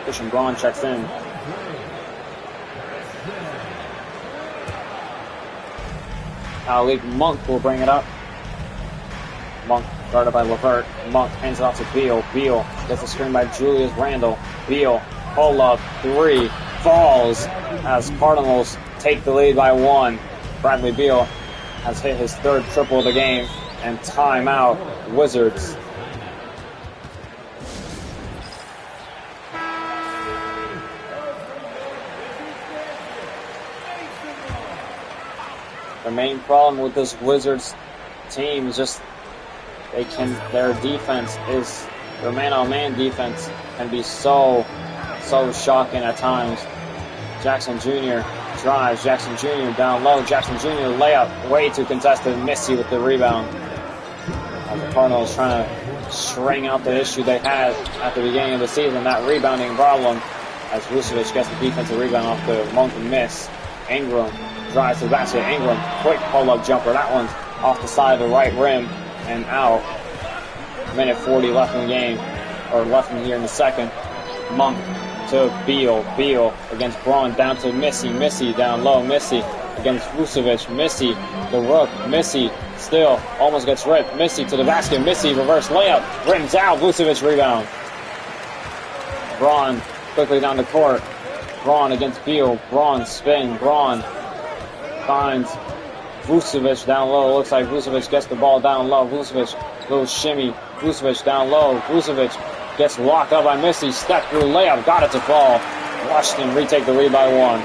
Christian Braun checks in. Malik Monk will bring it up. Monk guarded by Levert. Monk hands it off to Beal. Beal gets the screen by Julius Randle. Beal, pull up, 3, falls as Cardinals take the lead by 1. Bradley Beal has hit his 3rd triple of the game, and timeout, Wizards. The main problem with this Wizards team is just their defense is, their man-on-man defense can be so shocking at times. Jackson Jr. drives, Jackson Jr. down low, Jackson Jr. layup, way too contested, Missy with the rebound. As the Cardinals trying to string out the issue they had at the beginning of the season, that rebounding problem, as Vucevic gets the defensive rebound off the Monk miss. Ingram drives to the basket. Ingram, quick pull-up jumper. That one's off the side of the right rim and out. Minute 40 left in the game, or left in here in the second. Monk to Beal. Beal against Braun, down to Missy. Missy down low. Missy against Vucevic. Missy, the rook. Missy still almost gets ripped. Missy to the basket. Missy reverse layup. Rims out. Vucevic rebound. Braun quickly down the court. Braun against Beal. Braun spin. Braun finds Vucevic down low. Looks like Vucevic gets the ball down low. Vucevic, little shimmy. Vucevic down low. Vucevic gets locked up by Missy. Step through layup. Got it to fall. Washington retake the lead by 1.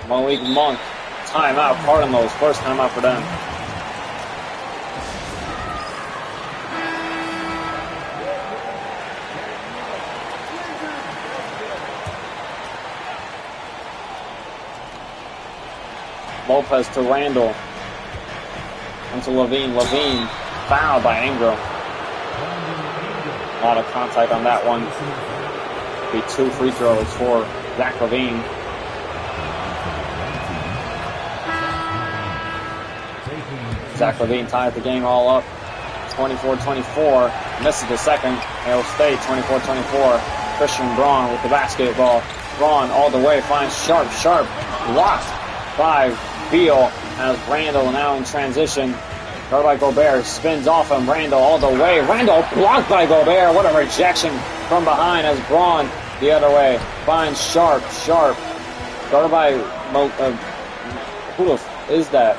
Malik Monk. Timeout. Cardinals. First timeout for them. Lopez to Randle. Into Levine. Levine fouled by Ingram. A lot of contact on that one. Be 2 free throws for Zach Levine. Zach Levine tied the game all up. 24-24. Misses the second. It'll stay 24-24. Christian Braun with the basketball. Braun all the way finds Sharp. Sharp locked by Beal as Randle now in transition. Guarded by Gobert, spins off him. Randle all the way. Randle blocked by Gobert. What a rejection from behind as Braun the other way finds Sharp. Sharp guarded by who is that?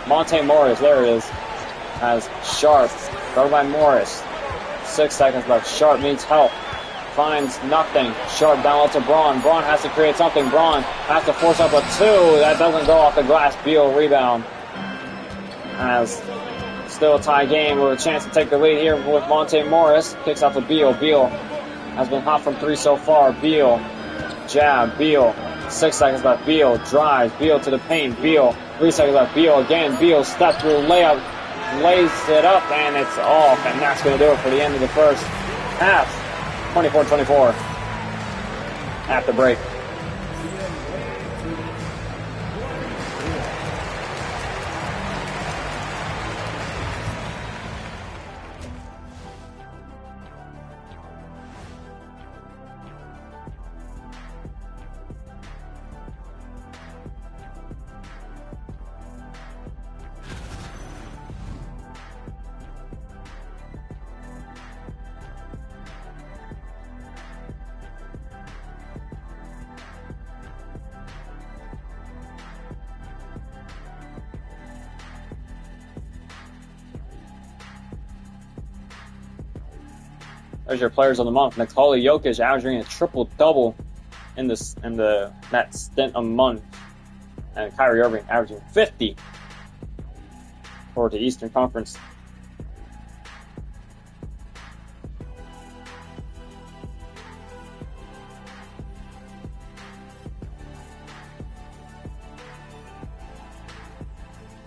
Monte Morris. There it is. As Sharp guarded by Morris. 6 seconds left. Sharp needs help. Finds nothing. Sharp down low to Braun. Braun has to create something. Braun has to force up a 2. That doesn't go off the glass. Beal rebound. As still a tie game with a chance to take the lead here with Monte Morris. Kicks out to Beal. Beal has been hot from 3 so far. Beal. Jab. Beal. 6 seconds left. Beal drives. Beal to the paint. Beal. 3 seconds left. Beal again. Beal step through layup. Lays it up and it's off. And that's going to do it for the end of the first half. 24-24 at the break. There's your players of the month. Nikola Jokic averaging a triple-double in that stint a month. And Kyrie Irving averaging 50 for the Eastern Conference.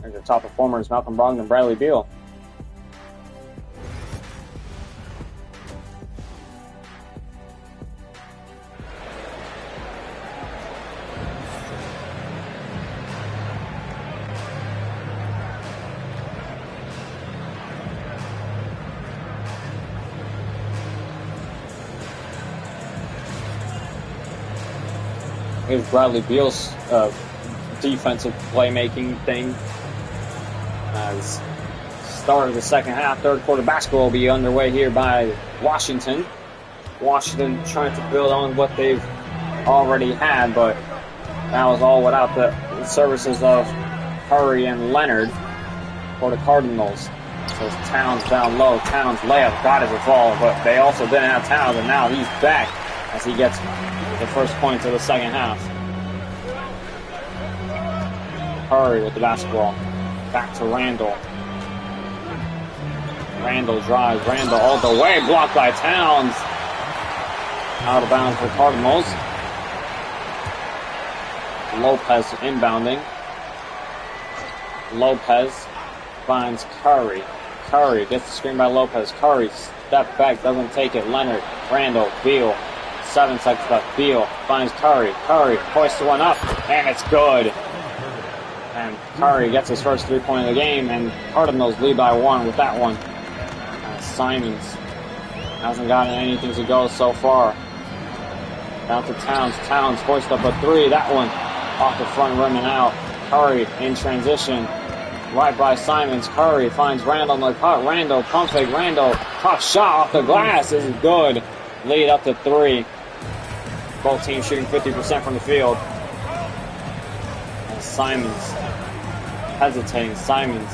There's your top performers, Malcolm Brogdon and Bradley Beal. Here's Bradley Beal's defensive playmaking thing. As start of the second half, third quarter basketball will be underway here by Washington. Washington trying to build on what they've already had, but that was all without the services of Curry and Leonard for the Cardinals. So it's Towns down low. Towns layup got his fall, but they also didn't have Towns, and now he's back as he gets the first points of the second half. Curry with the basketball. Back to Randall. Randall drives. Randall all the way. Blocked by Towns. Out of bounds for Cardinals. Lopez inbounding. Lopez finds Curry. Curry gets the screen by Lopez. Curry step back, doesn't take it. Leonard, Randall, Beal. 7 seconds left. Beal finds Curry. Curry hoists one up, and it's good. And Curry gets his first 3-point of the game, and Cardinals lead by 1 with that one. Simons hasn't gotten anything to go so far. Down to Towns. Towns hoists up a 3. That one off the front rim and out. Curry in transition. Right by Simons. Curry finds Randall in the cut. Randall pump fake. Randall tough shot off the glass. This is good. Lead up to 3. Both teams shooting 50% from the field. And Simons hesitating. Simons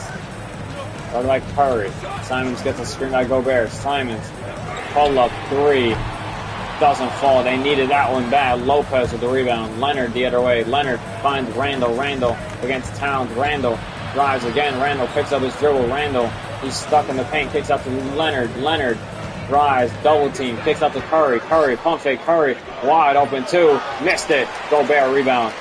guarded by Curry. Simons gets a screen by Gobert. Simons pull up 3. Doesn't fall. They needed that one bad. Lopez with the rebound. Leonard the other way. Leonard finds Randall. Randall against Towns. Randall drives again. Randall picks up his dribble. Randall, he's stuck in the paint. Kicks out to Leonard. Leonard drives. Double team. Kicks out to Curry. Curry pump fake. Curry wide open 2. Missed it. Gobert rebound.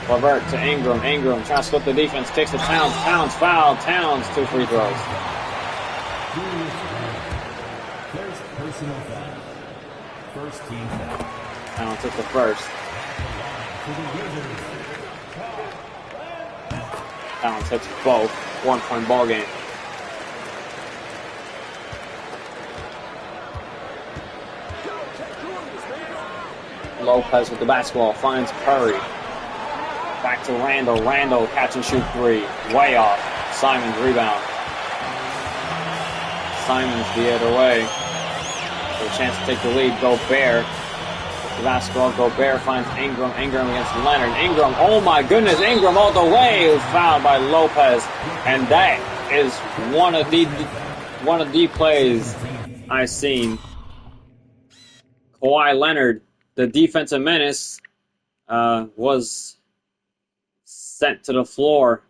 LeVert to Ingram. Ingram trying to split the defense. Kicks to Towns. Towns fouled. Towns 2 free throws. First team foul. Towns took the first. Towns hits both. 1-point ball game. Lopez with the basketball finds Curry. Back to Randall. Randall catch and shoot 3. Way off. Simons rebound. Simons the other way. A chance to take the lead. Gobert. The basketball. Gobert finds Ingram. Ingram against Leonard. Ingram. Oh my goodness. Ingram all the way. Was fouled by Lopez. And that is one of the plays I've seen. Kawhi Leonard, the defensive menace, was sent to the floor.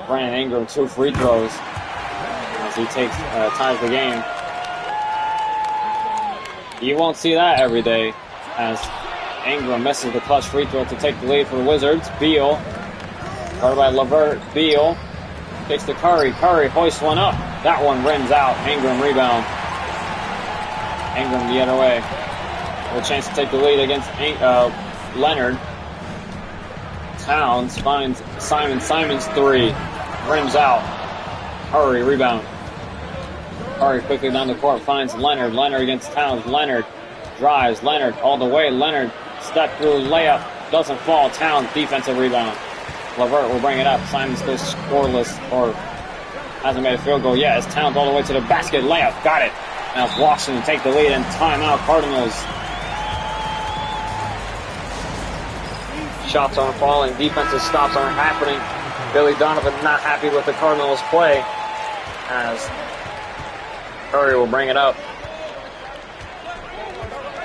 Brandon Ingram 2 free throws. He takes ties the game. You won't see that every day as Ingram misses the clutch free throw to take the lead for the Wizards. Beal, guarded by LeVert. Beal kicks to Curry. Curry hoists one up. That one rims out. Ingram rebound. Ingram the other way. With a chance to take the lead against Leonard. Towns finds Simons. Simons 3. Rims out. Curry rebound. Curry quickly down the court, finds Leonard. Leonard against Towns. Leonard drives. Leonard all the way. Leonard step through layup. Doesn't fall. Towns defensive rebound. LeVert will bring it up. Simons goes scoreless or hasn't made a field goal yet. As Towns all the way to the basket. Layup. Got it. Now it's Washington take the lead and timeout Cardinals. Shots aren't falling. Defensive stops aren't happening. Billy Donovan not happy with the Cardinals' play as Curry will bring it up.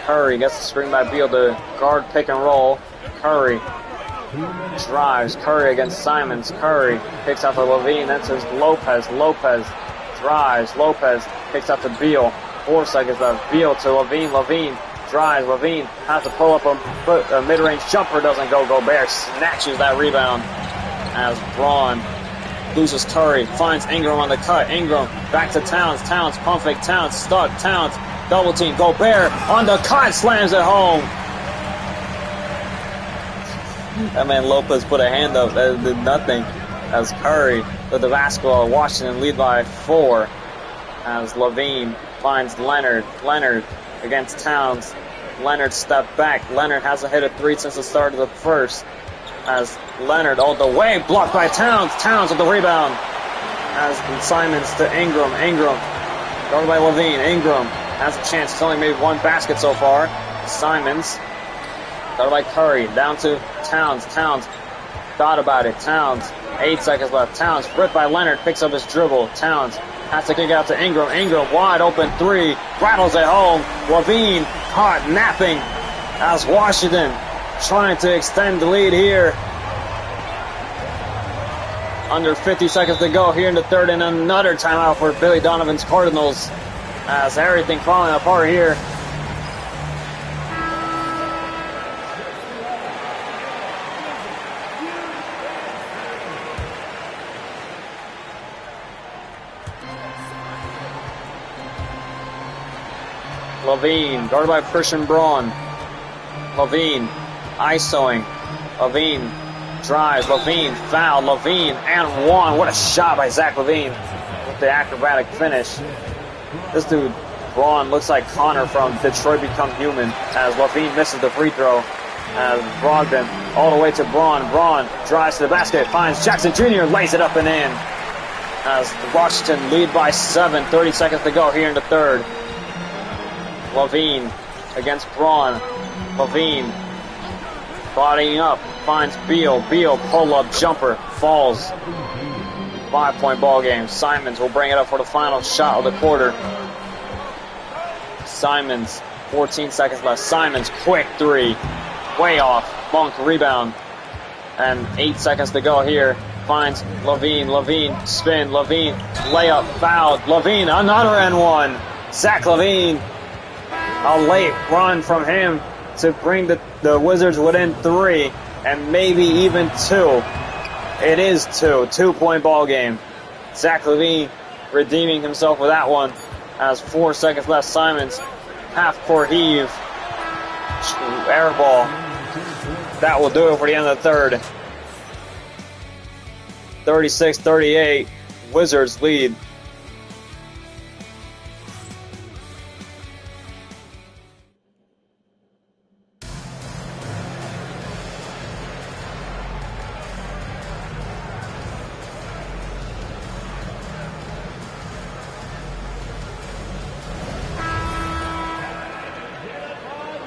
Curry gets the screen by Beal to guard pick and roll. Curry drives. Curry against Simons. Curry picks out to Levine. Then says Lopez. Lopez drives. Lopez picks out to Beal. 4 seconds left. Beal to Levine. Levine drives. Levine has to pull up a mid-range jumper. Doesn't go. Gobert snatches that rebound as Braun loses Curry, finds Ingram on the cut. Ingram back to Towns. Towns pump fake. Towns stuck. Towns double team. Gobert on the cut, slams it home. That man Lopez put a hand up. That did nothing. As Curry with the basketball. Washington lead by 4. As Levine finds Leonard. Leonard against Towns. Leonard stepped back. Leonard hasn't hit a three since the start of the first. As Leonard all the way, blocked by Towns. Towns with the rebound. As Simons to Ingram. Ingram guarded by Levine. Ingram has a chance. He's only made one basket so far. Simons guarded by Curry. Down to Towns. Towns thought about it. Towns. 8 seconds left. Towns ripped by Leonard. Picks up his dribble. Towns has to kick out to Ingram. Ingram wide open three. Rattles it home. Levine caught napping as Washington trying to extend the lead here. Under 50 seconds to go here in the third, and another timeout for Billy Donovan's Cardinals as everything falling apart here. Levine, guarded by Christian Braun. Levine, ISOing. Levine drives. Levine fouled. Levine and one. What a shot by Zach Levine with the acrobatic finish. This dude, Braun, looks like Connor from Detroit Become Human as Levine misses the free throw. As Brogdon all the way to Braun. Braun drives to the basket, finds Jackson Jr., lays it up and in. As Washington lead by 7, 30 seconds to go here in the third. Levine against Braun. Levine bodying up, finds Beal. Beal pull-up jumper, falls. 5-point ball game. Simons will bring it up for the final shot of the quarter. Simons, 14 seconds left. Simons, quick three, way off. Monk rebound, and 8 seconds to go here. Finds Levine. Levine spin. Levine layup, fouled. Levine another and one. Zach Levine. A late run from him to bring the Wizards within 3 and maybe even 2. It is 2. 2-point ball game. Zach Levine redeeming himself with that one as 4 seconds left. Simons, half-court heave. Air ball. That will do it for the end of the third. 36-38. Wizards lead.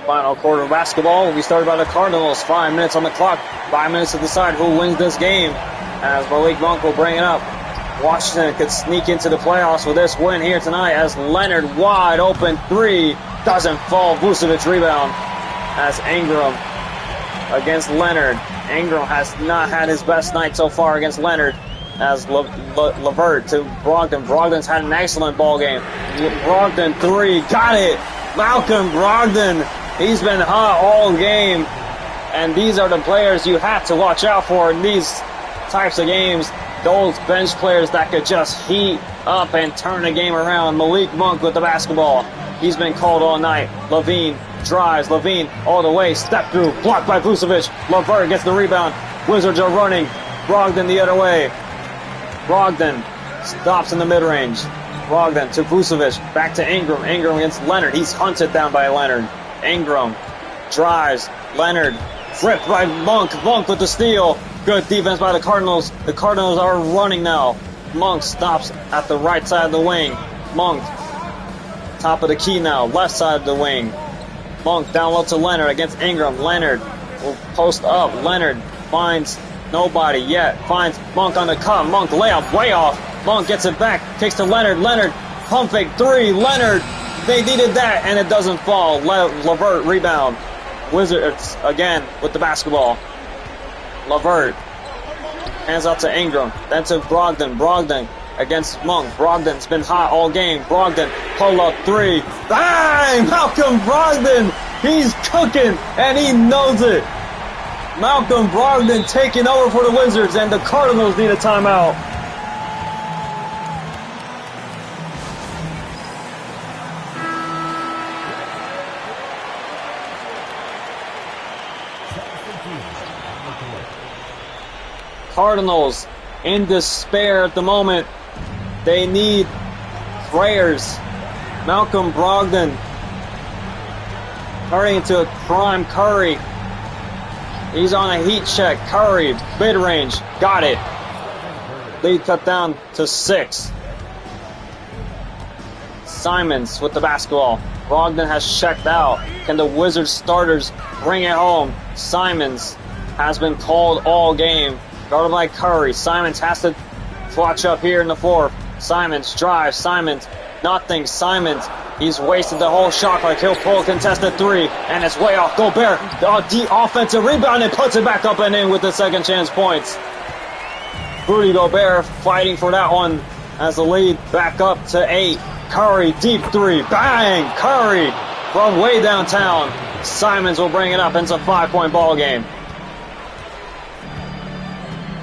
Final quarter of basketball will be started by the Cardinals. 5 minutes on the clock. 5 minutes to decide who wins this game. As Malik Monk will bring it up. Washington could sneak into the playoffs with this win here tonight as Leonard wide open three. Doesn't fall. Vucevic rebound. As Ingram against Leonard. Ingram has not had his best night so far against Leonard. As LeVert to Brogdon. Brogdon's had an excellent ball game. Brogdon three. Got it. Malcolm Brogdon. He's been hot all game, and these are the players you have to watch out for in these types of games. Those bench players that could just heat up and turn the game around. Malik Monk with the basketball. He's been called all night. Levine drives. Levine all the way. Step through. Blocked by Vucevic. LeVert gets the rebound. Wizards are running. Brogdon the other way. Brogdon stops in the mid-range. Brogdon to Vucevic. Back to Ingram. Ingram against Leonard. He's hunted down by Leonard. Ingram drives. Leonard ripped by Monk. Monk with the steal. Good defense by the Cardinals. The Cardinals are running now. Monk stops at the right side of the wing. Monk, top of the key now. Left side of the wing. Monk down low to Leonard against Ingram. Leonard will post up. Leonard finds nobody yet. Finds Monk on the cut. Monk layup way off. Monk gets it back. Takes to Leonard. Leonard pump fake three. Leonard. They needed that, and it doesn't fall. LeVert rebound. Wizards again with the basketball. LeVert hands out to Ingram, then to Brogdon. Brogdon against Monk. Brogdon's been hot all game. Brogdon pull up three. Bang! Malcolm Brogdon. He's cooking, and he knows it. Malcolm Brogdon taking over for the Wizards, and the Cardinals need a timeout. Cardinals in despair at the moment. They need prayers. Malcolm Brogdon turning into a prime Curry. He's on a heat check. Curry, mid-range, got it. Lead cut down to 6. Simons with the basketball. Brogdon has checked out. Can the Wizards starters bring it home? Simons has been called all game. Guarded by Curry. Simons has to clutch up here in the fourth. Simons drives. Simons, nothing. Simons, he's wasted the whole shot clock. He'll pull a contested 3, and it's way off. Gobert, the offensive rebound, and puts it back up and in with the second chance points. Rudy Gobert fighting for that one as the lead back up to 8. Curry, deep 3, bang! Curry from way downtown. Simons will bring it up. It's a 5-point ball game.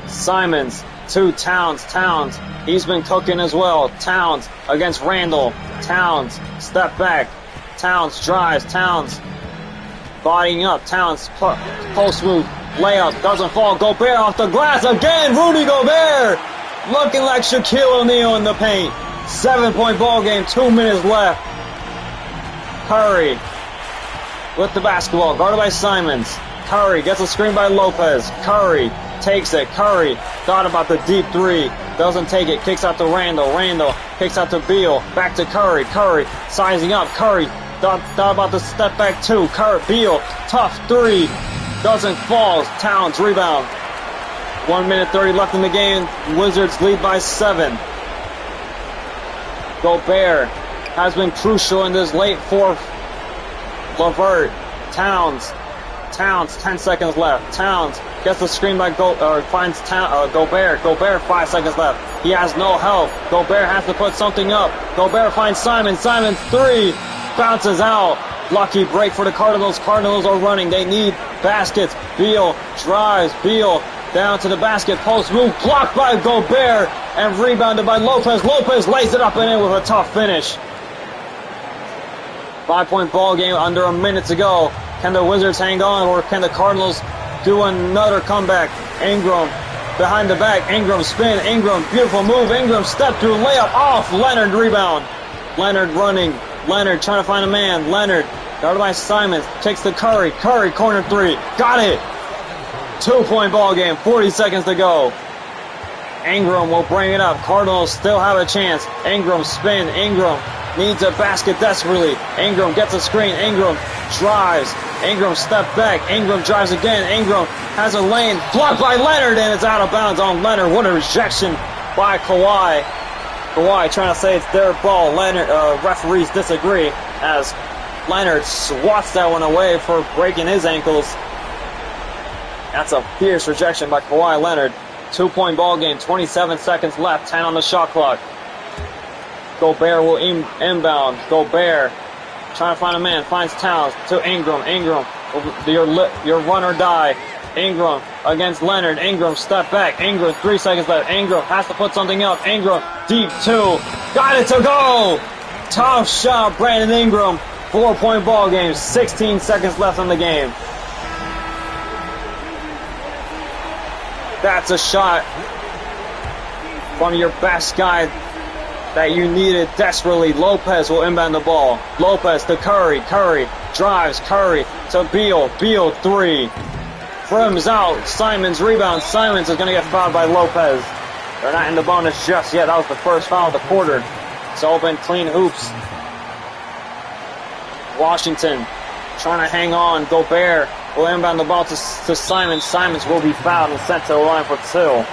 Simons to Towns. Towns, he's been cooking as well. Towns against Randall. Towns, step back. Towns drives. Towns bodying up. Towns post move, layup, doesn't fall. Gobert off the glass again. Rudy Gobert looking like Shaquille O'Neal in the paint. 7-point ball game, 2 minutes left. Curry with the basketball, guarded by Simons. Curry gets a screen by Lopez. Curry takes it. Curry thought about the deep 3. Doesn't take it. Kicks out to Randall. Randall kicks out to Beal. Back to Curry. Curry sizing up. Curry thought about the step back 2. Curry, Beal, tough 3. Doesn't fall. Towns rebound. 1 minute 30 left in the game. Wizards lead by 7. Gobert has been crucial in this late fourth. LeVert, Towns, 10 seconds left. Towns gets the screen by finds Gobert. Gobert, 5 seconds left. He has no help. Gobert has to put something up. Gobert finds Simons. Simons 3 bounces out. Lucky break for the Cardinals. Cardinals are running. They need baskets. Beal drives. Beal down to the basket. Post move blocked by Gobert and rebounded by Lopez. Lopez lays it up and in with a tough finish. 5-point ball game under a minute to go. Can the Wizards hang on, or can the Cardinals do another comeback? Ingram behind the back. Ingram spin. Ingram, beautiful move. Ingram step through, layup off. Leonard rebound. Leonard running. Leonard trying to find a man. Leonard guarded by Simons. Takes to Curry. Curry corner 3. Got it. 2-point ball game. 40 seconds to go. Ingram will bring it up. Cardinals still have a chance. Ingram spin. Ingram needs a basket desperately. Ingram gets a screen. Ingram drives. Ingram step back. Ingram drives again. Ingram has a lane blocked by Leonard, and it's out of bounds on Leonard. What a rejection by Kawhi. Kawhi trying to say it's their ball. Leonard, referees disagree as Leonard swats that one away for breaking his ankles. That's a fierce rejection by Kawhi Leonard. 2-point ball game, 27 seconds left, 10 on the shot clock. Gobert will inbound. Gobert trying to find a man, finds Towns to Ingram. Ingram, your run or die. Ingram against Leonard. Ingram step back. Ingram, 3 seconds left. Ingram has to put something up. Ingram deep 2. Got it to go. Tough shot, Brandon Ingram. 4-point ball game, 16 seconds left in the game. That's a shot from your best guy that you needed desperately. Lopez will inbound the ball. Lopez to Curry. Curry drives. Curry to Beal. Beal 3. Frims out. Simons rebound. Simons is going to get fouled by Lopez. They're not in the bonus just yet. That was the first foul of the quarter. It's open, clean hoops. Washington trying to hang on. Gobert will inbound the ball to Simons. Simons will be fouled and sent to the line for 2.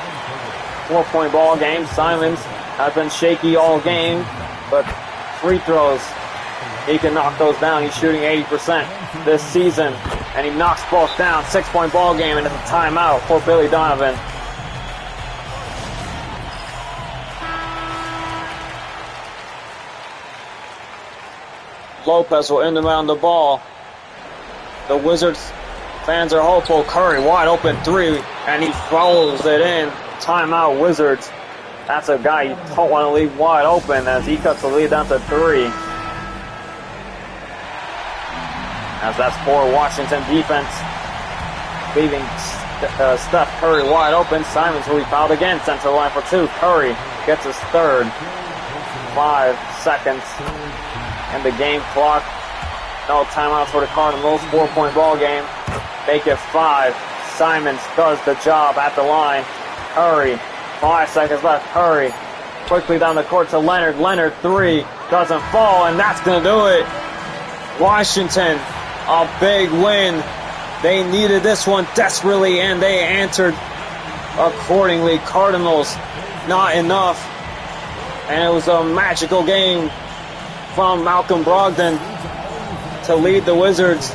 4-point ball game. Simons has been shaky all game, but free throws, he can knock those down. He's shooting 80% this season, and he knocks both down. 6-point ball game, and it's a timeout for Billy Donovan. Lopez will inbound the ball. The Wizards fans are hopeful. Curry wide open 3, and he throws it in. Timeout Wizards. That's a guy you don't want to leave wide open as he cuts the lead down to 3. As that's for Washington defense. Leaving Steph Curry wide open. Simons will be fouled again. Sent to the line for 2. Curry gets his 3rd. 5 seconds. And the game clock. No timeouts for the Cardinals. 4-point ball game. Make it 5. Simons does the job at the line. Curry. 5 seconds left. Curry. Quickly down the court to Leonard. Leonard 3. Doesn't fall, and that's going to do it. Washington, a big win. They needed this one desperately, and they answered accordingly. Cardinals, not enough. And it was a magical game from Malcolm Brogdon to lead the Wizards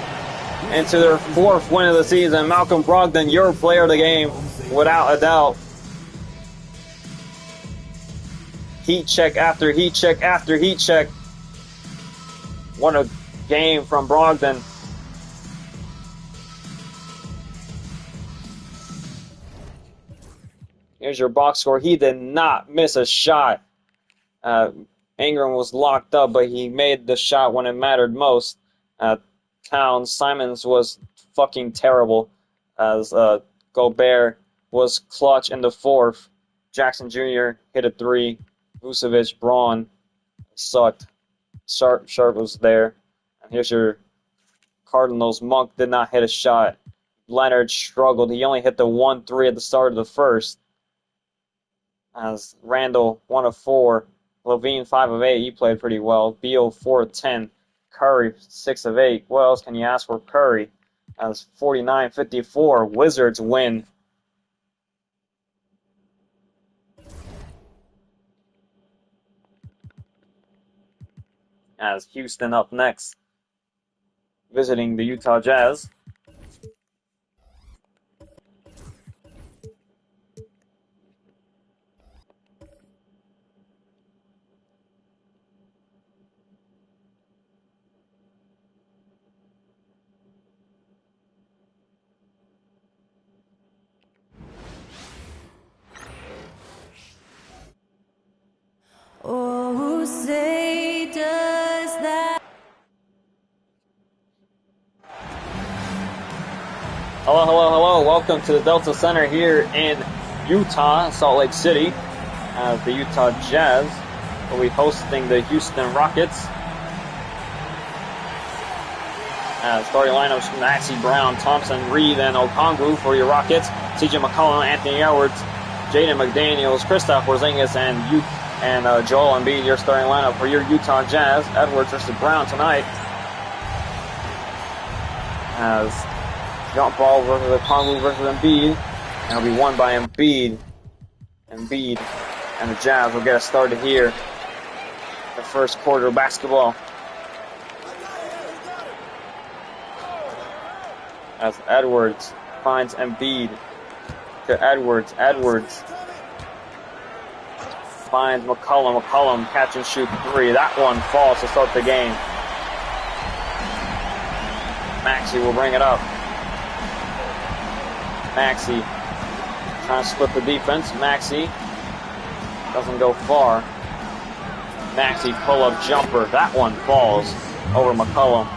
into their 4th win of the season. Malcolm Brogdon, your player of the game, without a doubt. Heat check after heat check after heat check. What a game from Brogdon. Here's your box score. He did not miss a shot. Ingram was locked up, but he made the shot when it mattered most. Towns, Simons was fucking terrible, as Gobert was clutch in the 4th. Jackson Jr. hit a 3. Vucevic, Braun sucked. Sharp was there. And here's your Cardinals. Monk did not hit a shot. Leonard struggled. He only hit the 1-3 at the start of the 1st. As Randall 1 of 4. Levine 5 of 8. He played pretty well. Beal 4 of 10. Curry 6 of 8. What else can you ask for Curry? As 49-54. Wizards win. As Houston up next, visiting the Utah Jazz. Oh, say does that. Hello, hello, hello. Welcome to the Delta Center here in Utah, Salt Lake City. The Utah Jazz will be hosting the Houston Rockets. Starting lineups: Maxey, Brown, Thompson, Reed, and Okongwu for your Rockets. CJ McCollum, Anthony Edwards, Jaden McDaniels, Kristaps Porzingis, and Joel Embiid, your starting lineup for your Utah Jazz. Edwards versus Brown tonight. As jump ball versus Okongwu versus Embiid. And it'll be won by Embiid. Embiid and the Jazz will get us started here. The first quarter of basketball. As Edwards finds Embiid to Edwards. Edwards finds McCollum. McCollum catch and shoot 3. That one falls to start the game. Maxey will bring it up. Maxey trying to split the defense. Maxey doesn't go far. Maxey pull-up jumper. That one falls over McCollum.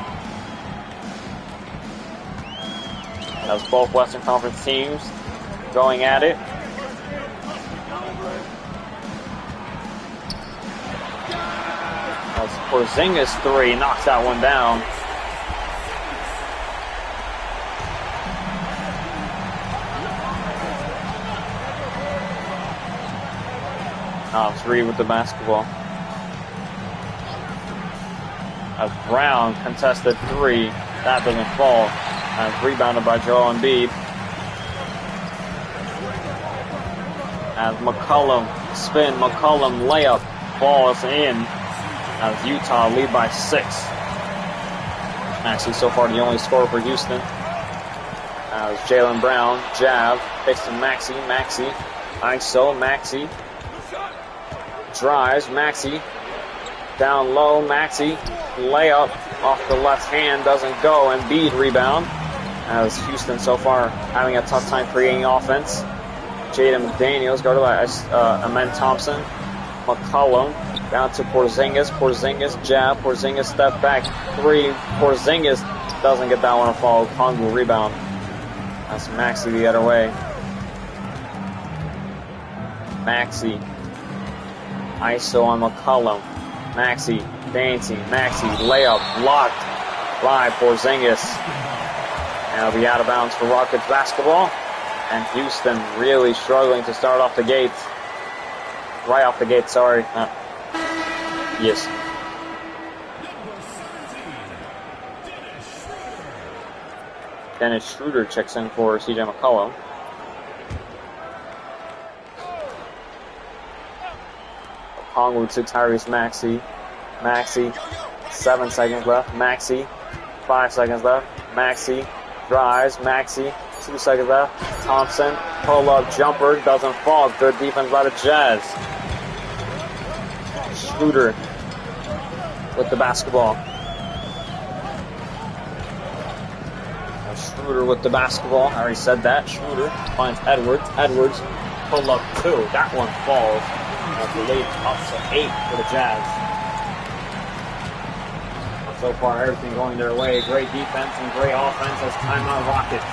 That's both Western Conference teams going at it. As Porzingis 3 knocks that one down. It's Reed with the basketball. As Brown contested 3. That doesn't fall. As rebounded by Joel Embiid. As McCollum spin, McCollum layup, falls in. As Utah lead by 6. Actually, so far the only scorer for Houston. As Jaylen Brown, jab, takes to Maxey. Maxey, ISO, Maxey. Drives, Maxey. Down low, Maxey. Layup off the left hand, doesn't go. Embiid rebound. As Houston so far having a tough time creating offense. Jaden McDaniels guarded by Amen Thompson. McCollum down to Porzingis. Porzingis jab. Porzingis step back 3. Porzingis doesn't get that one to fall. Okongwu rebound. That's Maxey the other way. Maxey. ISO on McCollum. Maxey dancing. Maxey layup blocked by Porzingis. And it'll be out of bounds for Rockets basketball. And Houston really struggling to start off the gate. Right off the gate, sorry. Yes. Dennis Schroeder checks in for CJ McCollum. Kongwu to Tyrese Maxey. Maxey, 7 seconds left. Maxey, 5 seconds left. Maxey drives. Maxey, 2 seconds left. Thompson, pull-up jumper, doesn't fall. Good defense by the Jazz. Schroeder with the basketball. Schroeder with the basketball. I already said that. Schroeder finds Edwards. Edwards, pull-up 2. That one falls. The lead up to 8 for the Jazz. So far, everything going their way. Great defense and great offense as timeout Rockets.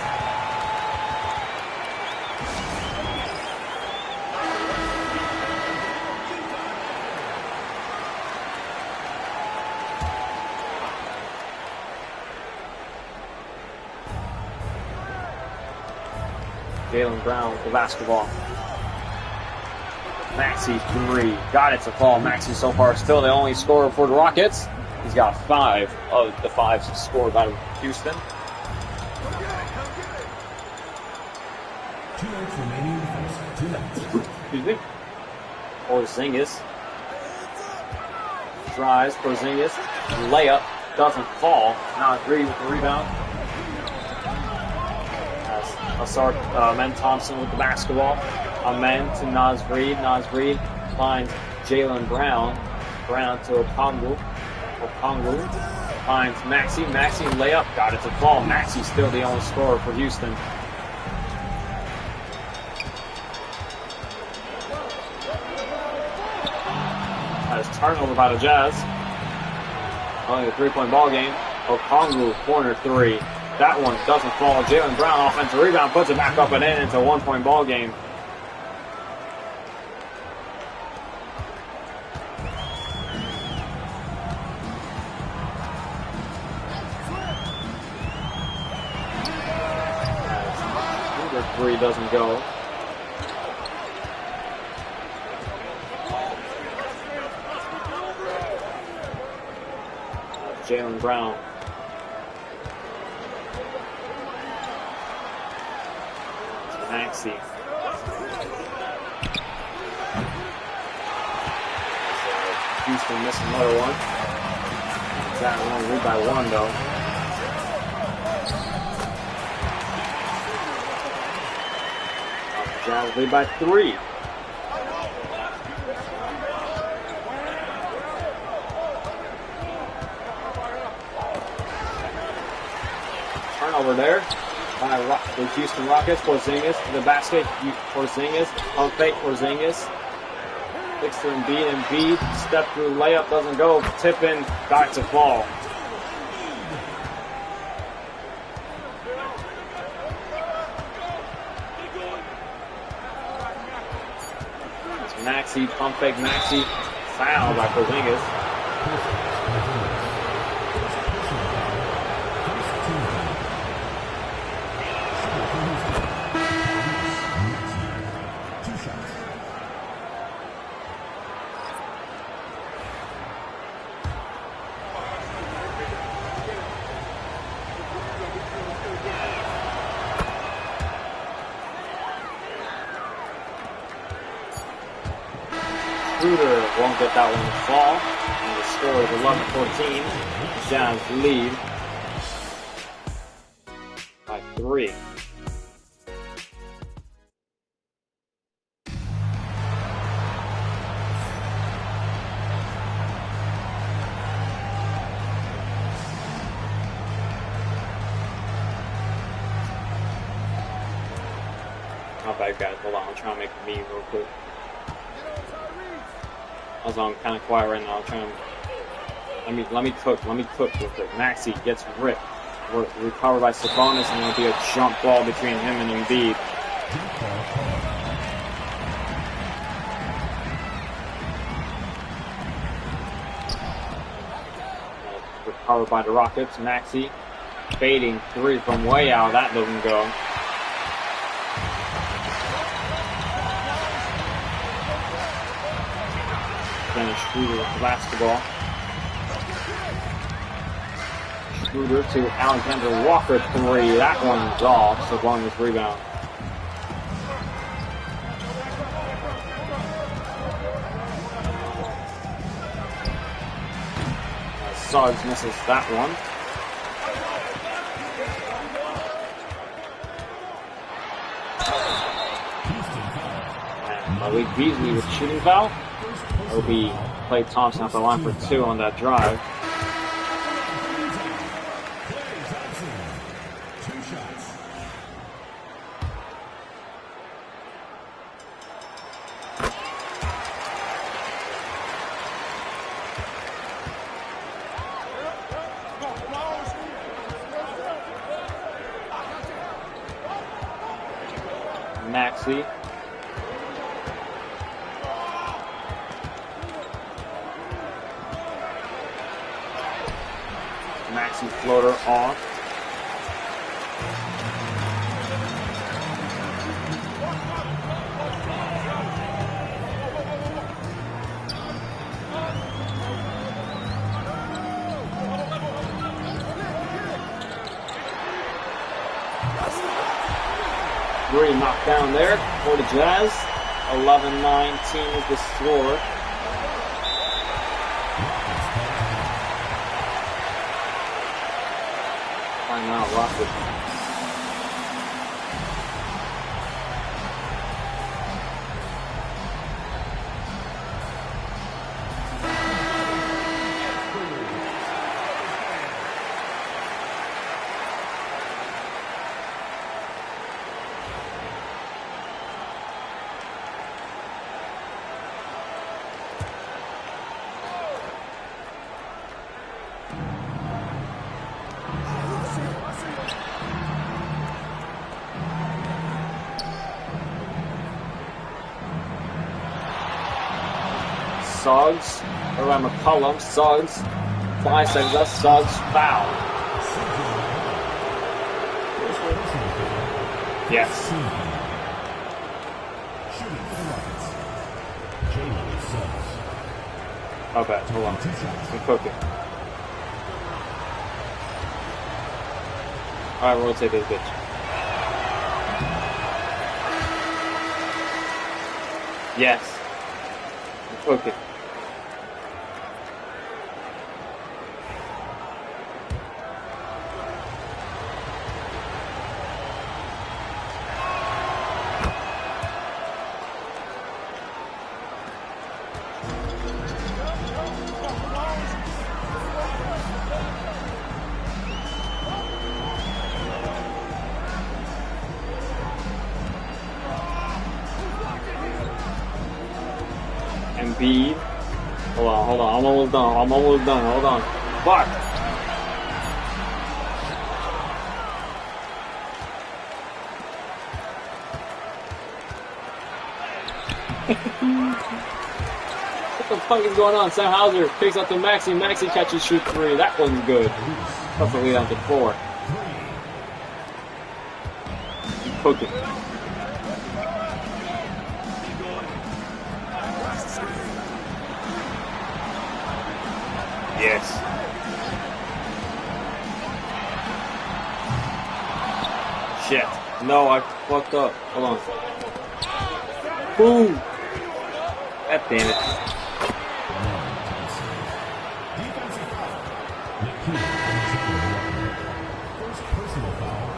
Jaylen Brown with the basketball. Maxey, 3. Got it to fall. Maxey so far still the only scorer for the Rockets. He's got 5 of the 5 scored by Houston. 2 minutes remaining. 2 minutes. Excuse me. Porzingis drives. Porzingis layup doesn't fall. Now 3 with the rebound. Amen Thompson with the basketball. Amen to Naz Reid. Naz Reid finds Jaylen Brown. Brown to Okongwu. Okongwu finds Maxey. Maxey layup. Got it to fall. Maxey still the only scorer for Houston. That is turnover by the Jazz. Only a 3-point ball game. Okongwu, corner 3. That one doesn't fall. Jaylen Brown, offensive rebound, puts it back up and in. It's a 1-point ball game. Number 3 doesn't go. Jaylen Brown. Maxey. Houston missed another one. That one lead by 1 though. Jazz lead by 3. Turnover there by the Houston Rockets. Porzingis to the basket. Porzingis, pump fake. Porzingis fix to Embiid. Embiid step through layup, doesn't go. Tip in, got to fall. It's Maxey, pump fake. Maxey foul by Porzingis. Schroeder won't get that one to fall. And the score is 11-14. Jazz lead by 3. My bad, guys. Hold on. I'm trying to make a meme real quick. Also, I'm kind of quiet right now. I'm trying to let me cook real quick. Maxey gets ripped. Recovered by Sabonis, and it'll be a jump ball between him and Embiid. Covered by the Rockets. Maxey fading three from way out. That doesn't go. Dennis Schroeder with the basketball. Schroeder to Alexander Walker three. That one's off. Sabonis rebound. Suggs misses that one. And Malik Beasley with shooting foul. It'll be Klay Thompson at the line for two on that drive. Maxey. Maxey floater off. Three knocked down there for the Jazz. 11-19 is the score. Timeout, Rockets. Suggs, around McCollum, Suggs, 5 seconds left, Suggs foul. Yes. Oh, bad, hold on. I'm cooking. Alright, rotate this bitch. Yes. I'm cooking. Embiid. Hold on. I'm almost done. Hold on. Fuck. What the fuck is going on? Sam Hauser picks up to Maxey. Maxey catches shoot three. That one's good. That's the lead down to 4. Keep cooking. Yes. Shit. No, I fucked up. Hold on. Boom. God damn it.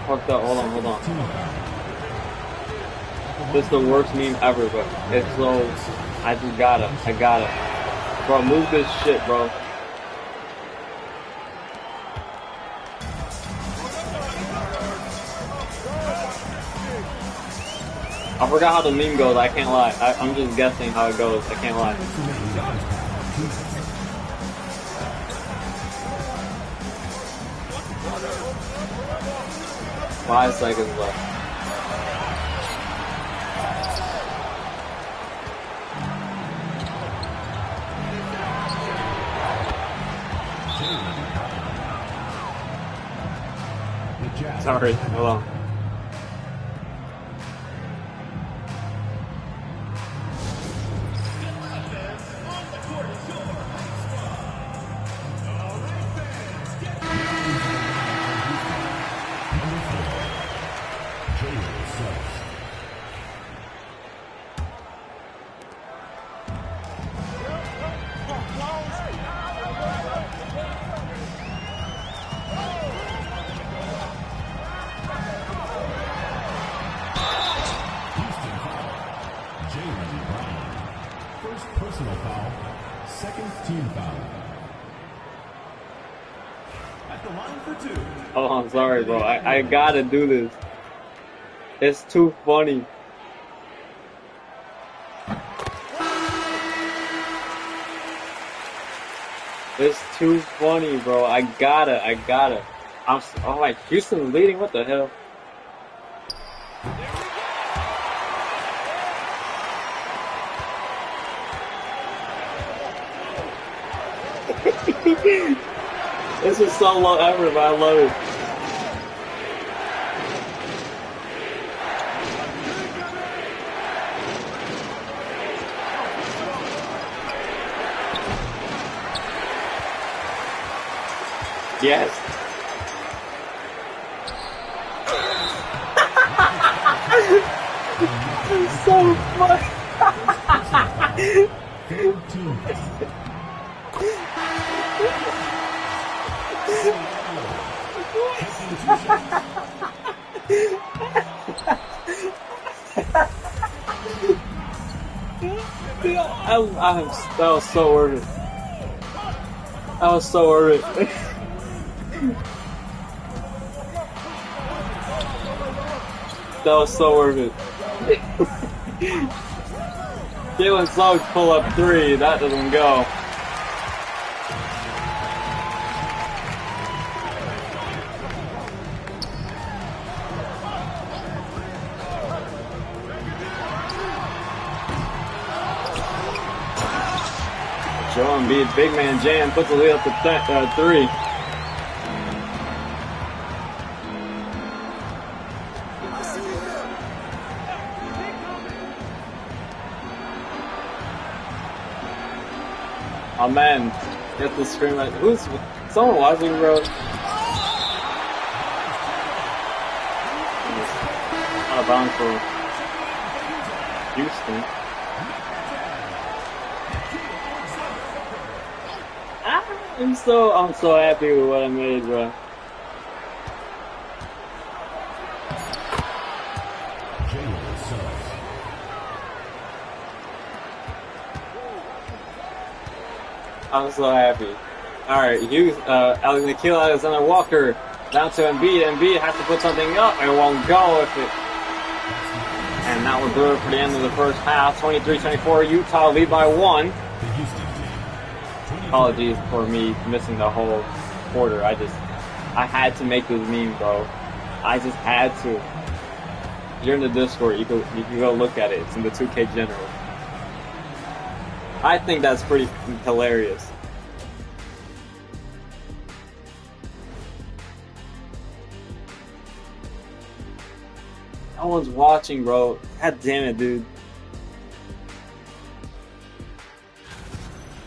Fucked up. Hold on. This is the worst meme ever, but it's so... I just got it. Bro, move this shit, bro. I forgot how the meme goes, I can't lie. I'm just guessing how it goes, I can't lie. 5 seconds left. The Jazz. Sorry, hold on. Jalen Suggs. Houston foul. Jalen Brown. First personal foul. Second team foul. At the line for two. Oh, I'm sorry, bro. I gotta do this. It's too funny. It's too funny, bro. I gotta. I'm like, Houston's leading. What the hell? This is so low effort, but I love it. Yes. It's so funny. Third team foul. That was so worth it. That was so worth it. That was so worth it. Jalen Suggs pull up three. That doesn't go. Joel Embiid, big man jam, puts the lead up to three. Oh man, get the screen like who's someone watching, bro? Out of bounds for Houston. I'm so happy with what I made, bro. Jalen Suggs. I'm so happy. Alright, Nikhil Alexander Walker down to Embiid. Embiid has to put something up. It won't go if it. And that will do it for the end of the first half. 23-24, Utah lead by one. The Houston team. Apologies for me missing the whole quarter. I had to make this meme, bro. I just had to. You're in the Discord. You can go look at it. It's in the 2K General. I think that's pretty hilarious. No one's watching, bro. God damn it, dude.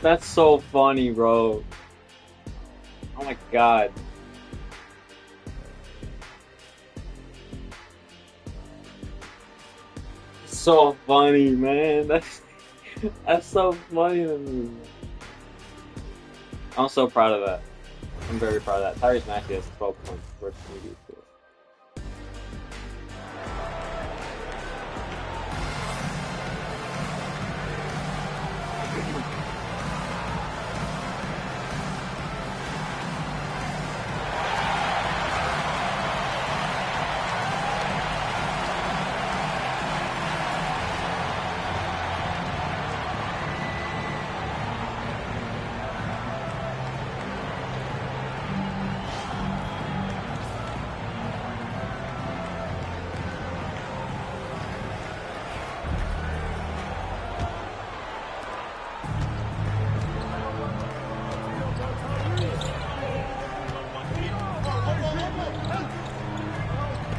That's so funny, bro. Oh my god. So funny, man. That's so funny to me. I'm so proud of that. I'm very proud of that. Tyrese Maxey has 12 points versus me.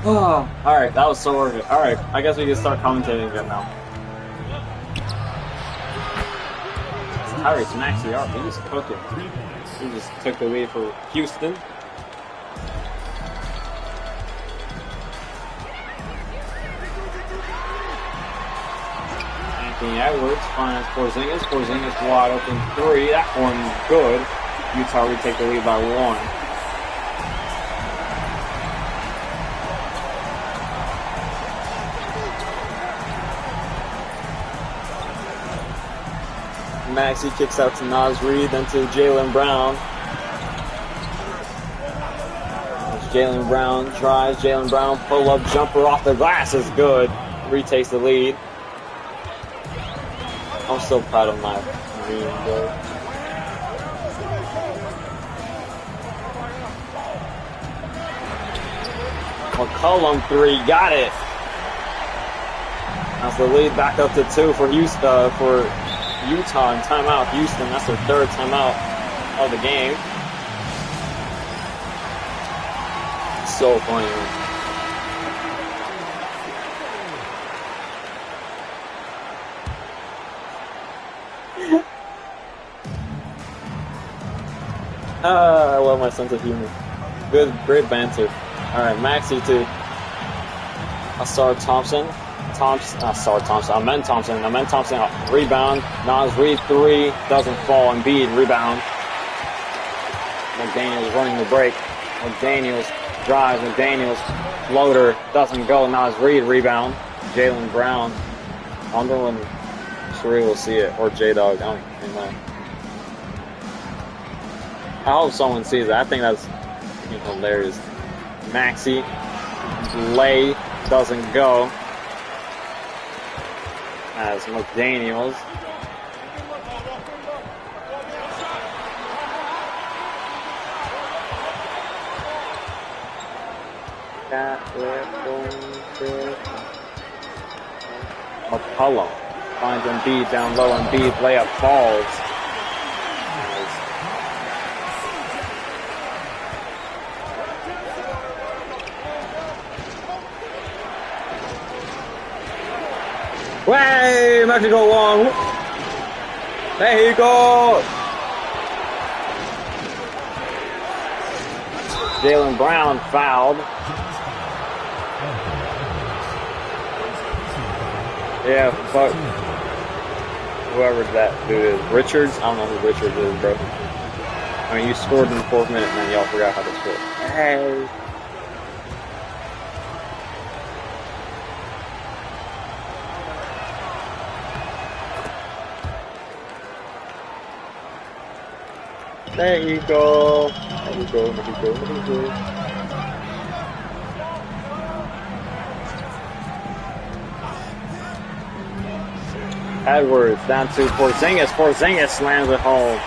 Oh, alright, that was so worth it. Alright, I guess we can start commentating again now. Tyrese Maxey, he's cooking. 3 points. He just took the lead for Houston. Anthony Edwards finds Porzingis. Porzingis wide open 3. That one's good. Utah retake the lead by 1. Maxey kicks out to Naz Reid, then to Jaylen Brown. Jaylen Brown tries. Jaylen Brown pull-up jumper off the glass is good. Retakes the lead. I'm so proud of my team, bro. McCollum 3, got it. That's the lead back up to 2 for Houston, for Utah and timeout. Houston, that's their 3rd timeout of the game. So funny. I love my sense of humor. Great banter. Alright, Maxey to Asar Thompson. Amen Thompson, rebound. Naz Reid 3, doesn't fall. Embiid, rebound. McDaniels running the break. McDaniels drives. McDaniels floater, doesn't go. Naz Reid, rebound. Jaylen Brown. I wonder when Sheree will see it, or J-Dog. I don't even know. I hope someone sees it. I think that's hilarious. Maxey, lay, doesn't go. As McDaniels. McCollum finds Embiid down low. Embiid layup falls. Way, Mexico long. Mexico. Jaylen Brown fouled. Yeah, fuck. Whoever that dude is. Richards? I don't know who Richards is, bro. I mean, you scored in the 4th minute and then y'all forgot how to score. Hey. There you go. There you go. There you go. There you go. Edwards down to Porzingis. Porzingis slams it home.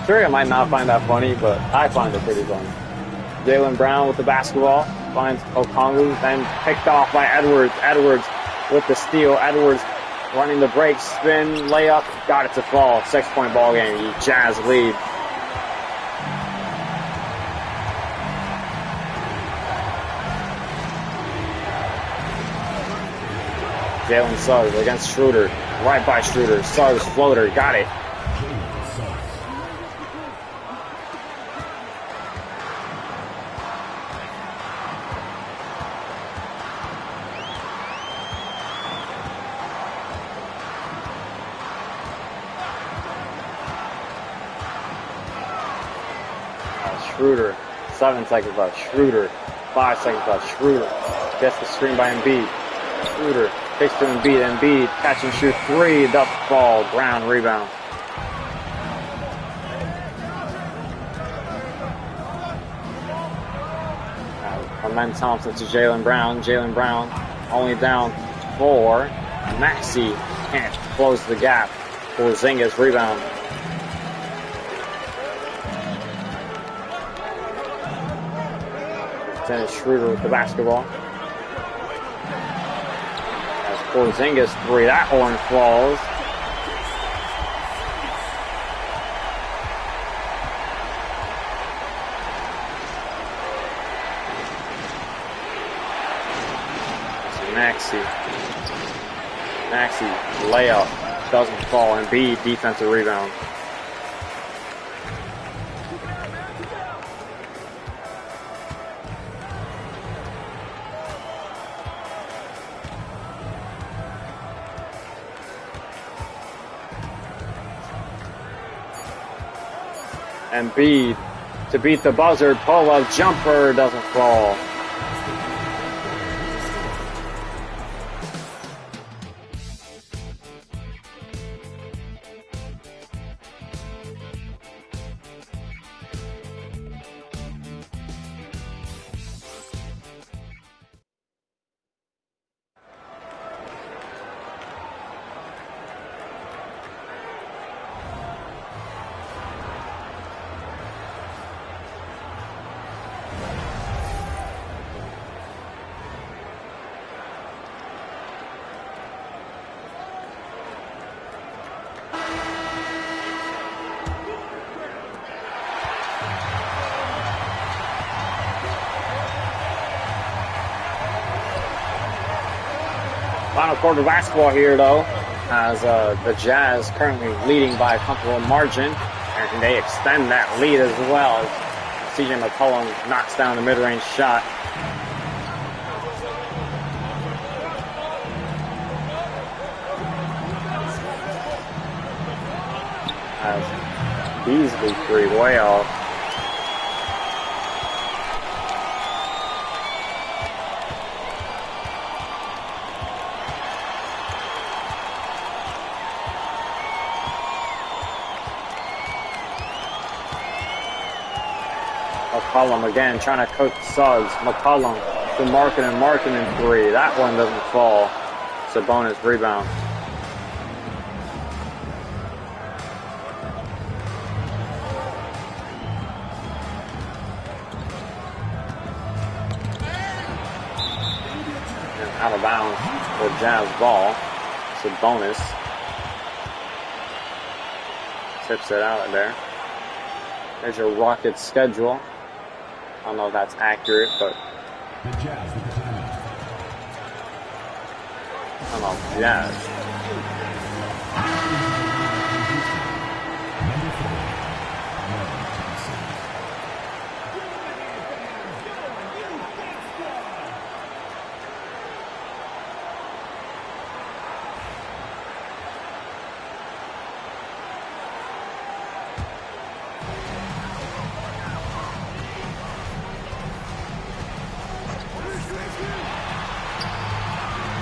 Sure, I might not find that funny, but I find it pretty funny. Jaylen Brown with the basketball, finds Okongwu, then picked off by Edwards. Edwards with the steal. Edwards running the break, spin, layup, got it to fall. 6-point ball game. Jazz lead. Jalen Suggs against Schroeder. Right by Schroeder. Suggs floater, got it. Schroeder, 7 seconds left. Schroeder, 5 seconds left. Schroeder gets the screen by Embiid. Schroeder takes to Embiid. Embiid catch and shoot 3. Does fall. Brown rebound. Amen Thompson to Jaylen Brown. Jaylen Brown only down 4. Maxey can't close the gap. Porzingis rebound. Dennis Schroeder with the basketball. As Porzingis three. That one falls. Maxey layup doesn't fall. Embiid defensive rebound. Embiid to beat the buzzer. Pull-up jumper doesn't fall. Final quarter basketball here, though, as the Jazz currently leading by a comfortable margin, and they extend that lead as well as CJ McCollum knocks down the mid-range shot. As Beasley three way off. McCollum again trying to coach Suggs. McCollum to Markkanen three. That one doesn't fall. Sabonis rebound. And out of bounds for Jazz ball. Sabonis tips it out of there. There's your Rockets schedule. I don't know if that's accurate, but The Jazz with the timeout. I don't know, Jazz. Number 4, Mark Johnson.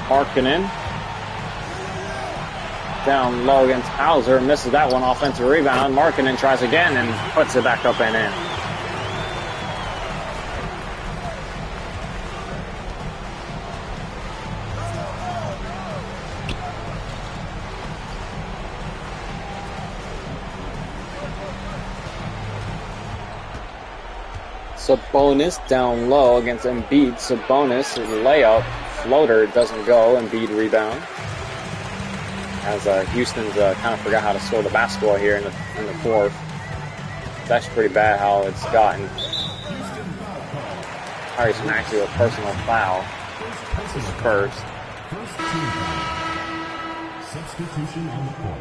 Markkanen down low against Hauser, misses that one, offensive rebound. Markkanen tries again and puts it back up and in. Sabonis down low against Embiid. Sabonis layup. Floater doesn't go. Embiid rebound. As Houston's kind of forgot how to score the basketball here in the fourth. It's actually pretty bad how it's gotten. Tyrese Maxey with a personal foul. This is first. First team foul. Substitution on the court.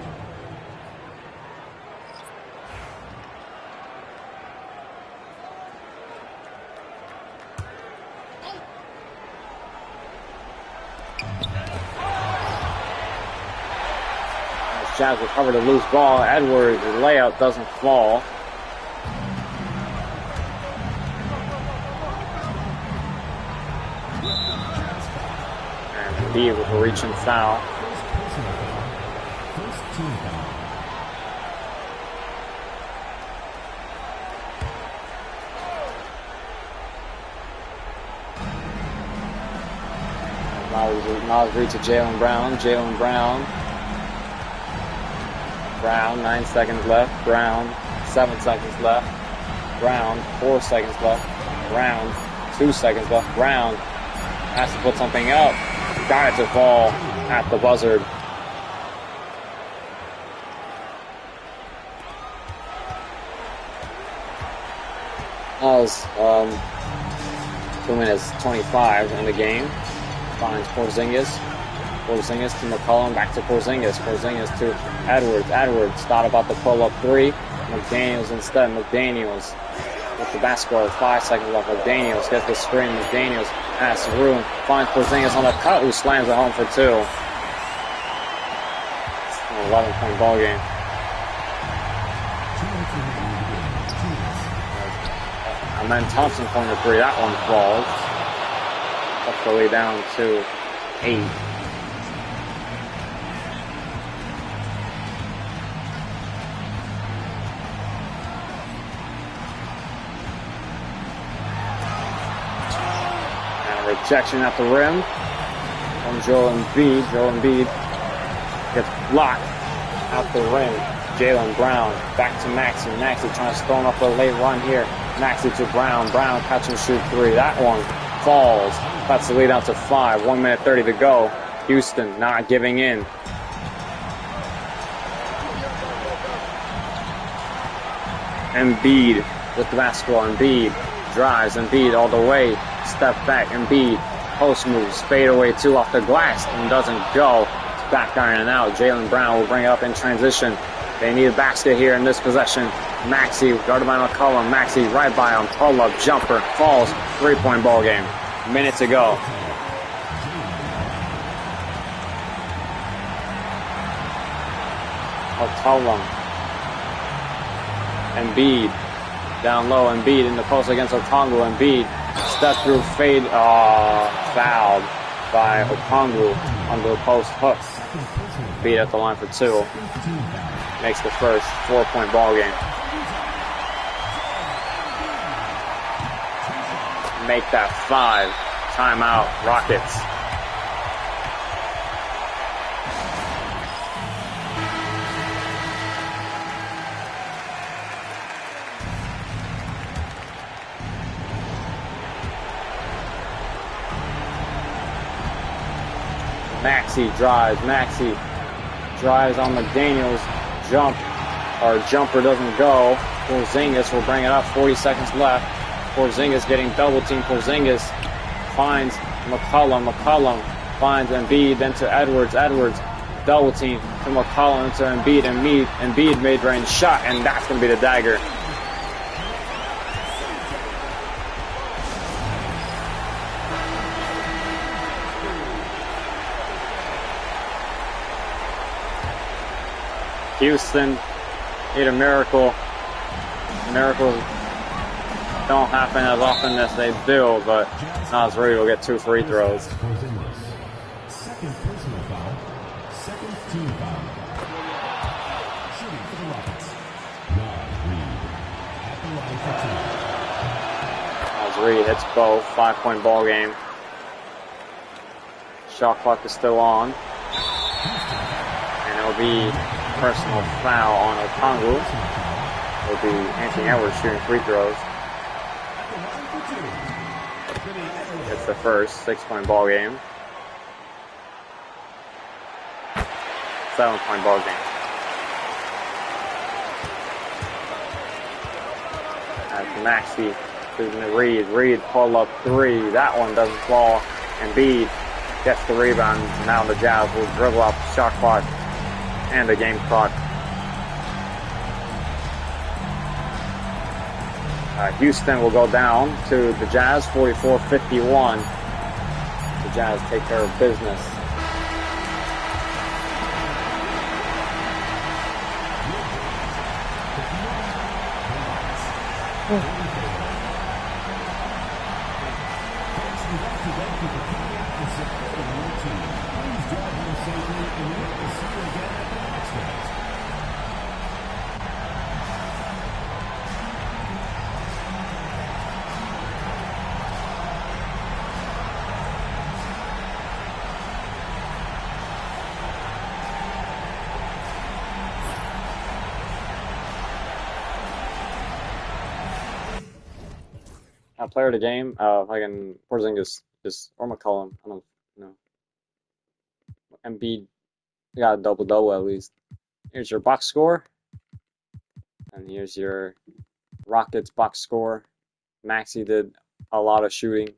Jazz recovered a loose ball. Edwards' layup doesn't fall. And Embiid with a reaching foul. First team foul. Miles Reed to Jaylen Brown. Jaylen Brown. Brown, 9 seconds left. Brown, 7 seconds left. Brown, 4 seconds left. Brown, 2 seconds left. Brown has to put something up. Got it to fall. at the buzzer. As 2 minutes 25 in the game. Finds Porzingis. Porzingis to McCollum, back to Porzingis. Porzingis to Edwards. Edwards thought about the pull-up three. McDaniels instead. McDaniels with the basketball. 5 seconds left. McDaniels gets the screen. McDaniels has room. Finds Porzingis on the cut, who slams it home for 2. 11-point ball game. Amen Thompson corner three. That one falls. Up the way down to 8. And a rejection at the rim from Joel Embiid. Joel Embiid gets blocked out the rim. Jaylen Brown back to Maxey. Maxey trying to storm up a late run here. Maxey to Brown. Brown catch and shoot 3. That one falls. Cuts the lead out to 5. 1 minute 30 to go. Houston not giving in. Embiid with the basketball. Embiid drives. Embiid all the way. Step back. Embiid post moves. Fade away 2 off the glass and doesn't go. It's back iron and out. Jaylen Brown will bring it up in transition. They need a basket here in this possession. Maxey guarded by McCollum. Maxey right by him. Pull-up jumper falls. 3-point ball game. Minute to go. McCollum. Embiid down low. Embiid in the post against Okongwu. Embiid step through fade. Fouled by Okongwu under the post hook. Embiid at the line for 2. Makes the first 4-point ball game. Make that 5. Timeout, Rockets. Maxey drives. Maxey drives on McDaniels. Jumper doesn't go. Porzingis will bring it up. 40 seconds left. Porzingis getting double teamed. Porzingis finds McCollum. McCollum finds Embiid, then to Edwards. Edwards double team to McCollum, to Embiid. Embiid mid-range shot, and that's going to be the dagger. Houston need a miracle. Miracles don't happen as often as they do, but Naz Reid will get 2 free throws. Second personal foul. Second team foul. Shooting for the Rockets. Naz Reid at the line for 2. Naz Reid hits both. 5-point ball game. Shot clock is still on. And it'll be personal foul on Okongwu. It'll be Anthony Edwards shooting free throws. It's the first 6-point ball game. 7-point ball game. That's Maxey to Reid. Reid pull up 3. That one doesn't fall. Embiid gets the rebound. Now the Jazz will dribble out the shot clock and the game clock. Houston will go down to the Jazz, 44-51. The Jazz take care of business. Player of the game, if I can, Porzingis or McCollum. I don't know. Embiid got a double-double at least. Here's your box score. And here's your Rockets box score. Maxey did a lot of shooting.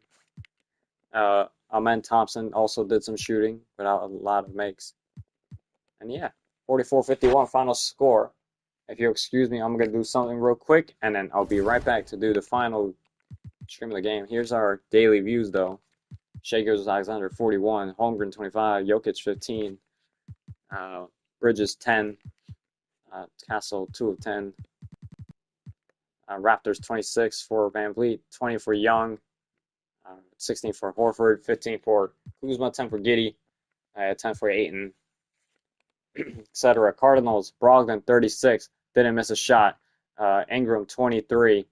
Amen Thompson also did some shooting without a lot of makes. And yeah, 44-51 final score. If you'll excuse me, I'm going to do something real quick, and then I'll be right back to do the final stream of the game. Here's our daily views, though. Shai Gilgeous-Alexander, 41. Holmgren, 25. Jokic, 15. Bridges, 10. Castle, 2 of 10. Raptors, 26 for Van Vliet, 20 for Young, 16 for Horford, 15 for Kuzma, 10 for Giddey, 10 for Ayton, etc. Cardinals, Brogdon, 36, didn't miss a shot. Ingram, 23.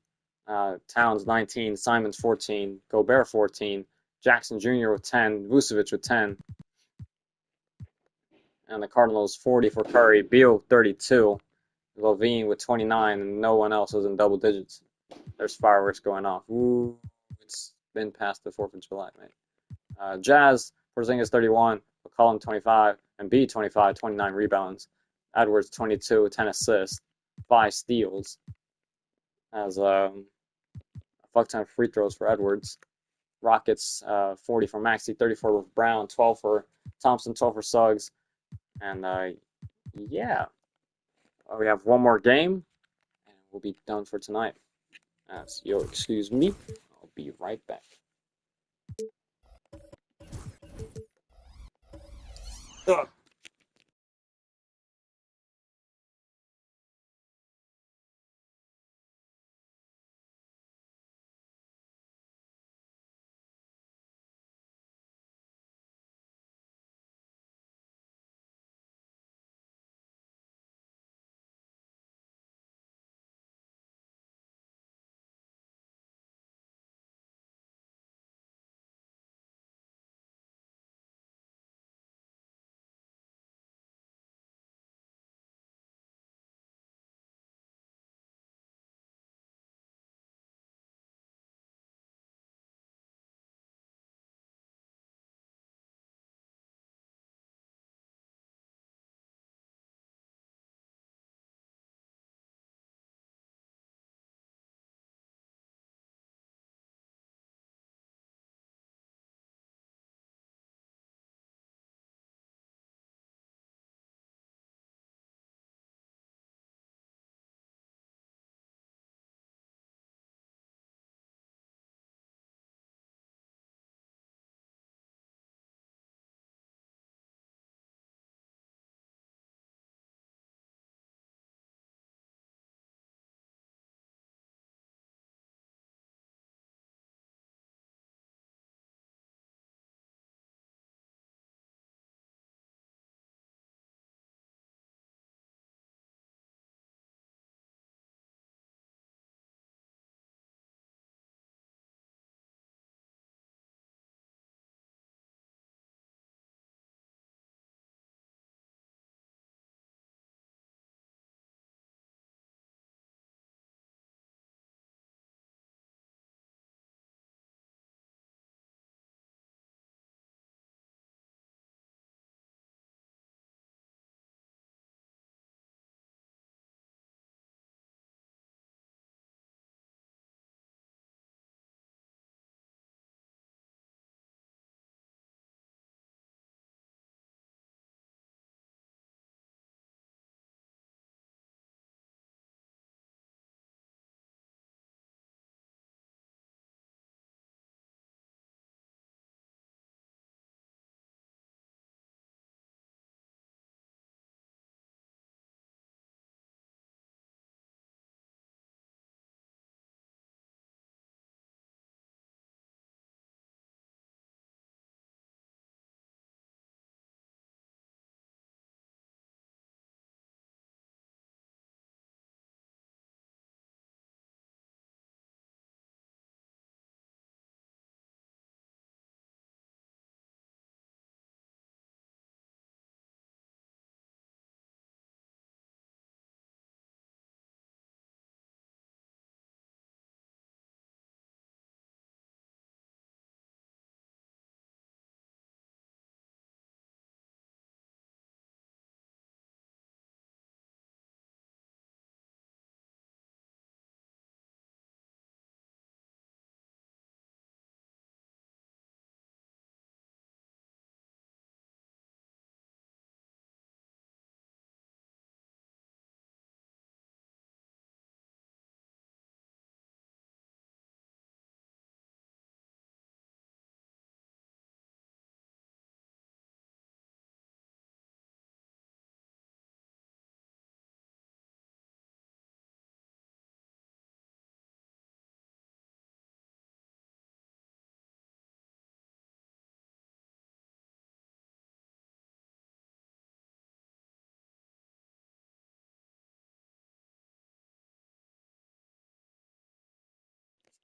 Towns, 19. Simons, 14. Gobert, 14. Jackson Jr. with 10. Vucevic with 10. And the Cardinals, 40 for Curry. Beal, 32. Levine with 29, and no one else was in double digits. There's fireworks going off. Ooh, it's been past the 4th of July, mate. Jazz, Porzingis 31, McCollum 25, and B 25, 29 rebounds. Edwards 22, 10 assists, 5 steals. As a fuck ton of free throws for Edwards. Rockets 40 for Maxey, 34 for Brown, 12 for Thompson, 12 for Suggs. And yeah, we have one more game, and we'll be done for tonight. As you'll excuse me, I'll be right back. Ugh.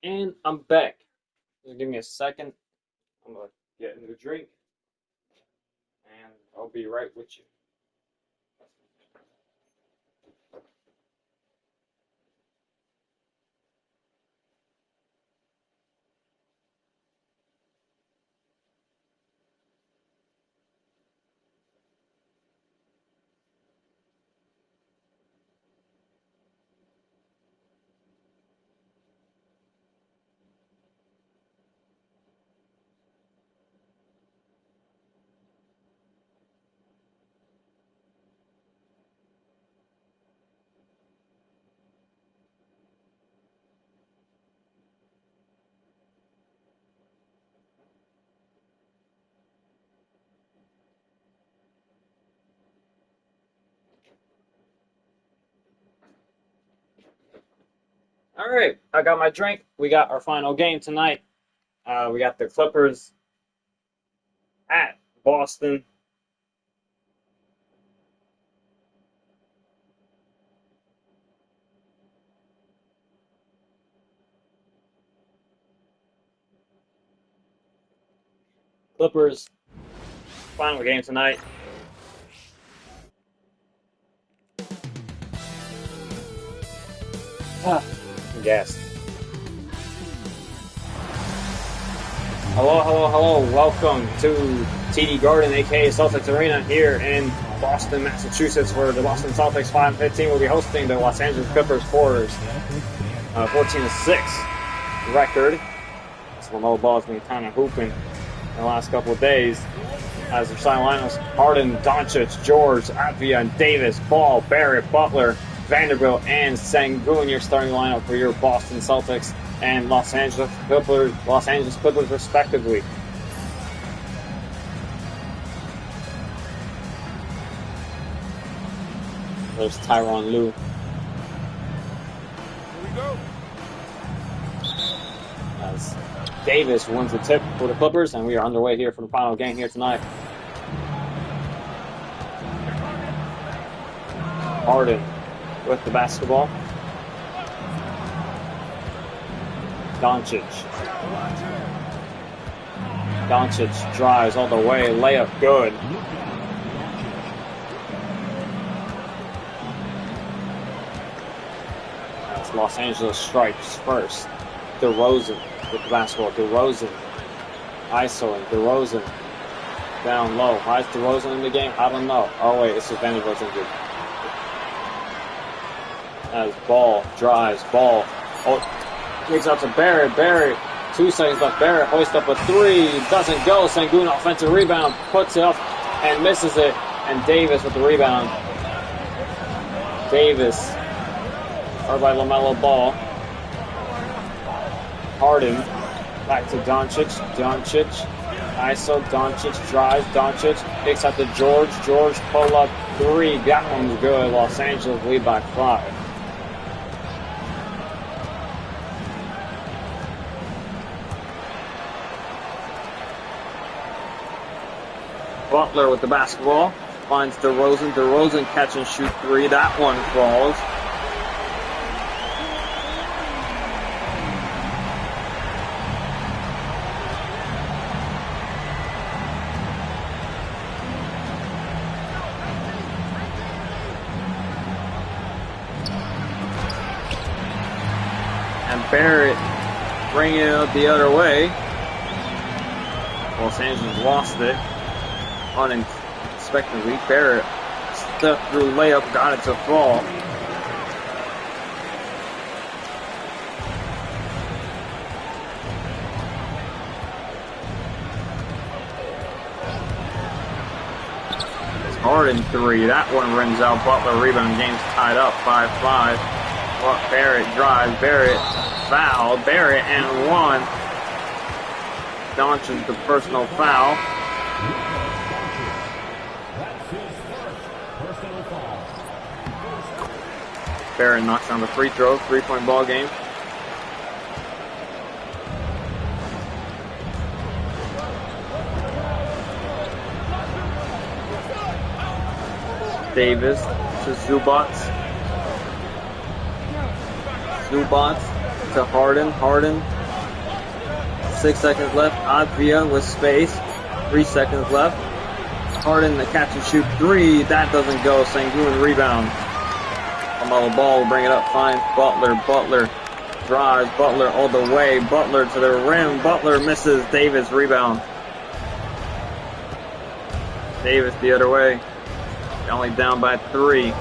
And I'm back. Just give me a second. I'm gonna get a new drink, and I'll be right with you. All right, I got my drink. We got our final game tonight. We got the Clippers at Boston. Clippers, final game tonight. Yes. Hello. Welcome to TD Garden, aka Celtics Arena, here in Boston, Massachusetts, where the Boston Celtics 5-15 will be hosting the Los Angeles Clippers for 14-6 record. So LaMelo Ball has been kind of hooping in the last couple of days. As their starting lineups: Harden, Doncic, George, Avia, Davis, Ball, Barrett, Butler, Vanderbilt, and Sengun, your starting lineup for your Boston Celtics and Los Angeles Clippers, respectively. There's Tyronn Lue. Here we go. As Davis wins the tip for the Clippers, and we are underway here for the final game here tonight. Harden with the basketball. Doncic drives all the way, layup good. That's Los Angeles strikes first. DeRozan with the basketball. DeRozan isoing. DeRozan down low. Why is DeRozan in the game? I don't know. Oh wait, it's just Vanderbilt's injured. As Ball drives. Ball. Oh. Kicks out to Barrett. Barrett, 2 seconds left. Barrett hoists up a 3. Doesn't go. Sengun offensive rebound. Puts it up and misses it. And Davis with the rebound. Davis. Or by LaMelo Ball. Harden. Back to Doncic. Doncic. ISO. Doncic drives. Doncic kicks out to George. George pull up 3. That one's good. Los Angeles lead by 5. Butler with the basketball, finds DeRozan. DeRozan catch and shoot 3. That one falls. And Barrett bringing it up the other way. Los Angeles lost it unexpectedly. Barrett stepped through layup, got it to fall. Harden 3. That one rims out. Butler rebound. Game's tied up 5-5. Barrett drives. Barrett foul. Barrett and 1. Doncic the personal foul. Barrett knocks down the free throw. 3-point ball game. Davis to Zubac. Zubac to Harden. Harden. 6 seconds left. Advia with space. 3 seconds left. Harden, the catch and shoot 3. That doesn't go. Sengun rebound. LaMelo Ball will bring it up. Finds Butler. Butler drives. Butler all the way. Butler to the rim. Butler misses. Davis rebound. Davis the other way. Only down by 3.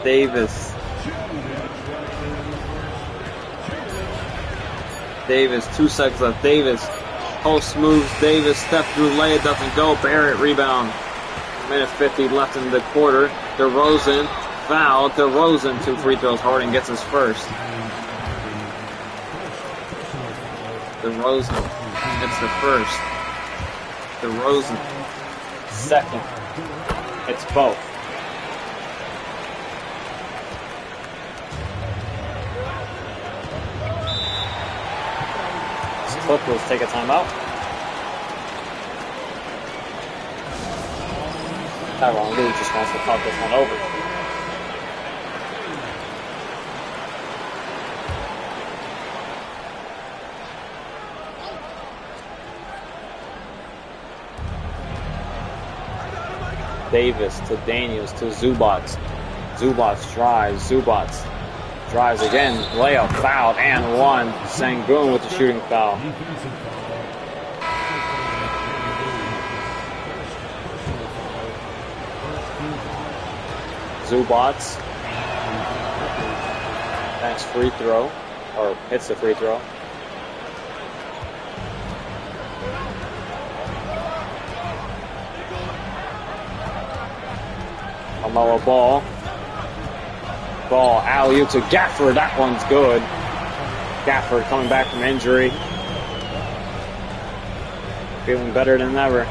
Davis. Davis, 2 seconds left. Davis. Post moves. Davis. Step through lay. It doesn't go. Barrett rebound. Minute 50 left in the quarter. DeRozan. Foul. DeRozan. 2 free throws. Harden gets his first. DeRozan gets the first. DeRozan. Second. It's both. Clippers take a timeout. Tyronn Lue just wants to talk this one over. Davis to Daniels to Zubats. Zubats drives. Zubats drives again. Layup fouled and 1. Sengun with the shooting foul. Zubats. Next free throw. Or hits the free throw. LaMelo Ball. Ball alley-oop to Gafford. That one's good. Gafford coming back from injury. Feeling better than ever.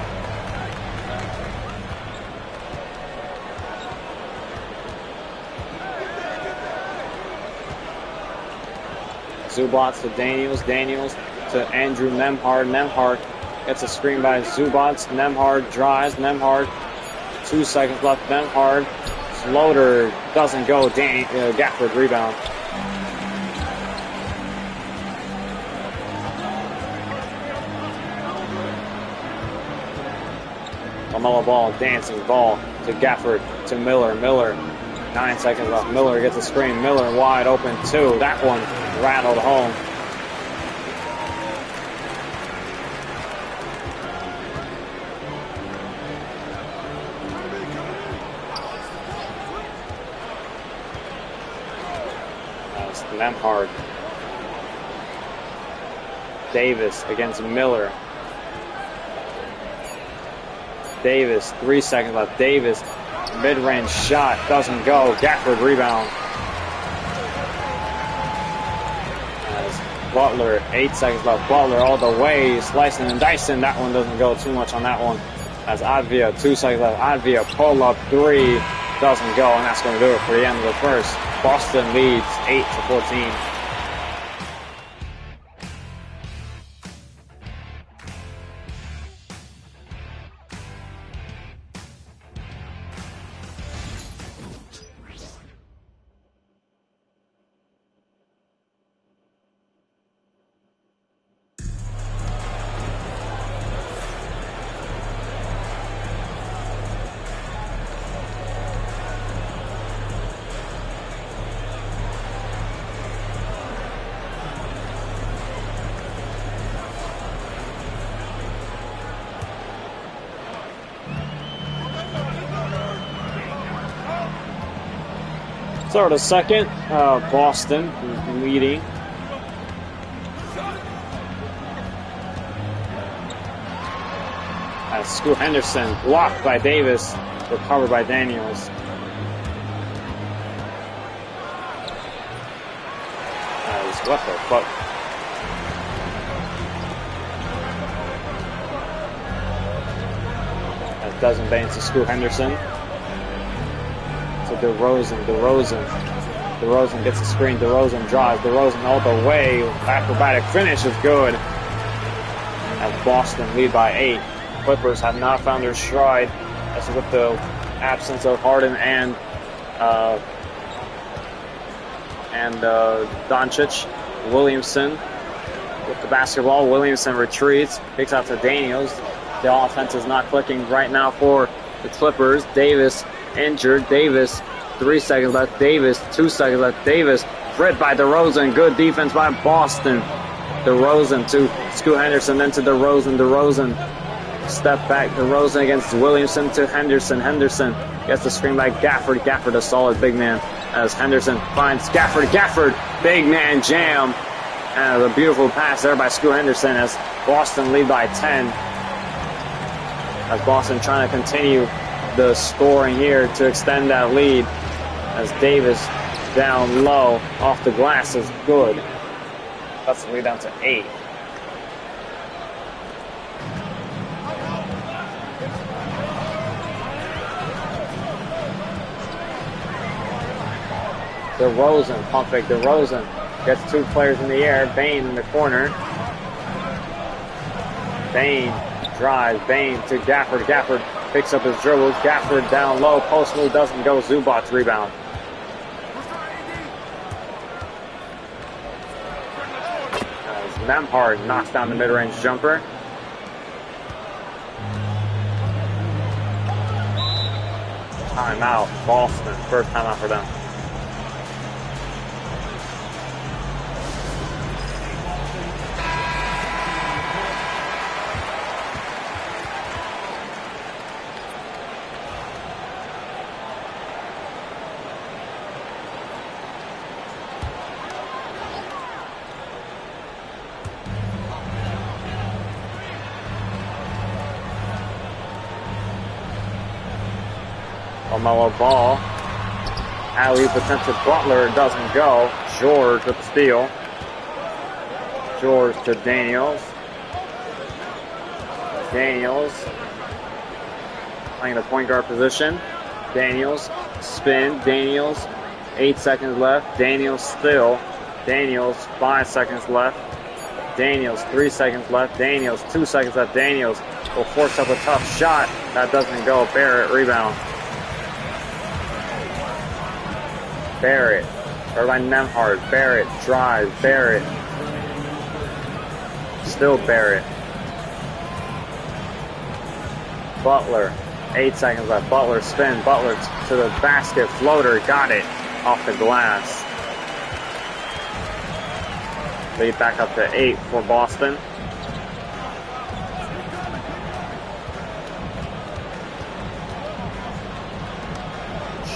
Zubats to Daniels. Daniels to Andrew Nembhard. Nembhard gets a screen by Zubats. Nembhard drives. Nembhard. 2 seconds left. Nembhard. Floater doesn't go. Gafford rebound. LaMelo Ball dancing. Ball to Gafford to Miller. Miller. 9 seconds left. Miller gets a screen. Miller wide open 2. That one rattled home. Nembhard. Davis against Miller. Davis, 3 seconds left. Davis, mid-range shot, doesn't go. Gafford rebound. As Butler, 8 seconds left. Butler all the way, slicing and dicing. That one doesn't go too much on that one. As Advia, 2 seconds left. Advia, pull up 3, doesn't go, and that's going to do it for the end of the first. Boston leads 8-14. So the second, Boston leading. As Scoot Henderson blocked by Davis, recovered by Daniels. As what the fuck? As Desmond Baines to Scoot Henderson. DeRozan gets a screen. DeRozan drives. DeRozan all the way. Acrobatic finish is good. As Boston lead by 8. Clippers have not found their stride. especially with the absence of Harden and Doncic. Williamson with the basketball. Williamson retreats, kicks out to Daniels. The offense is not clicking right now for the Clippers. Davis injured. Davis, 3 seconds left. Davis, 2 seconds left. Davis, ripped by DeRozan. Good defense by Boston. DeRozan to Scoot Henderson, then to DeRozan. DeRozan, step back. DeRozan against Williamson to Henderson. Henderson gets the screen by Gafford. Gafford, a solid big man, as Henderson finds Gafford. Gafford, big man jam. And a beautiful pass there by Scoot Henderson as Boston lead by 10. As Boston trying to continue the scoring here to extend that lead. As Davis down low off the glass is good. That's the lead down to 8. DeRozan, pump fake. DeRozan gets 2 players in the air. Bane in the corner. Bane drives. Bane to Gafford. Gafford picks up his dribbles. Gafford down low. Post move doesn't go. Zubac's rebound. As Nembhard knocks down the mid-range jumper. Timeout. Boston. First timeout for them. LaMelo Ball. Alley-oop attempt to Butler. Doesn't go. George with the steal. George to Daniels. Daniels playing the point guard position. Daniels spin. Daniels 8 seconds left. Daniels still. Daniels 5 seconds left. Daniels 3 seconds left. Daniels 2 seconds left. Daniels will force up a tough shot. That doesn't go. Barrett rebound. Barrett, or by Nembhard. Barrett drives. Barrett. Still Barrett. Butler. 8 seconds left. Butler spin. Butler to the basket. Floater. Got it. Off the glass. Lead back up to 8 for Boston.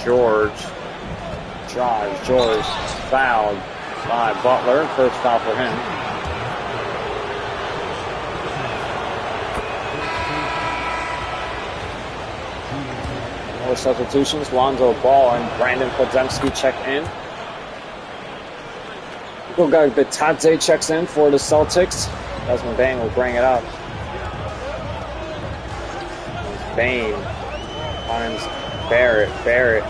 George drives. George fouled by Butler. First foul for him. More substitutions. Lonzo Ball and Brandon Podziemski check in. Goga Bitadze checks in for the Celtics. Desmond Bane will bring it up. Bane finds Barrett. Barrett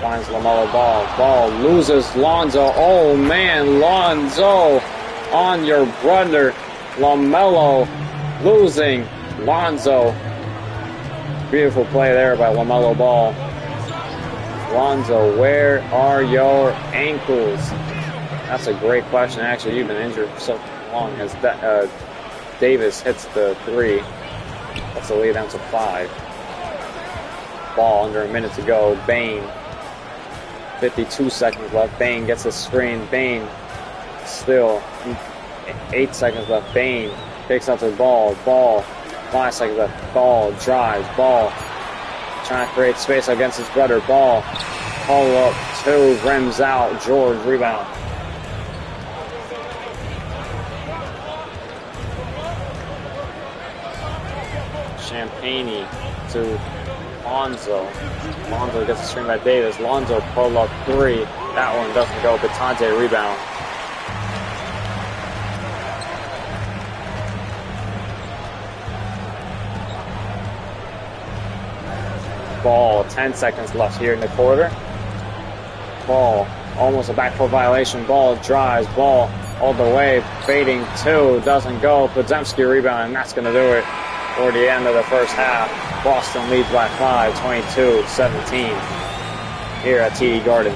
finds LaMelo Ball. Ball loses Lonzo. Oh man, Lonzo on your brother. LaMelo losing Lonzo. Beautiful play there by LaMelo Ball. Lonzo, where are your ankles? That's a great question. Actually, you've been injured for so long as Davis hits the 3. That's a lead down to 5. Ball under a minute to go. Bane. 52 seconds left. Bane gets a screen. Bane still 8 seconds left. Bane picks up the ball. Ball 5 seconds left. Ball drives. Ball trying to create space against his brother. Ball pull up 2, rims out. George rebound. Champagny to Lonzo. Lonzo gets a screen by Davis. Lonzo pull up 3. That one doesn't go. Bitadze rebound. Ball, 10 seconds left here in the quarter. Ball, almost a backcourt violation. Ball drives. Ball all the way. Fading 2. Doesn't go. Podziemski rebound, and that's going to do it. Toward the end of the first half, Boston leads by 5, 22-17 here at TD Garden.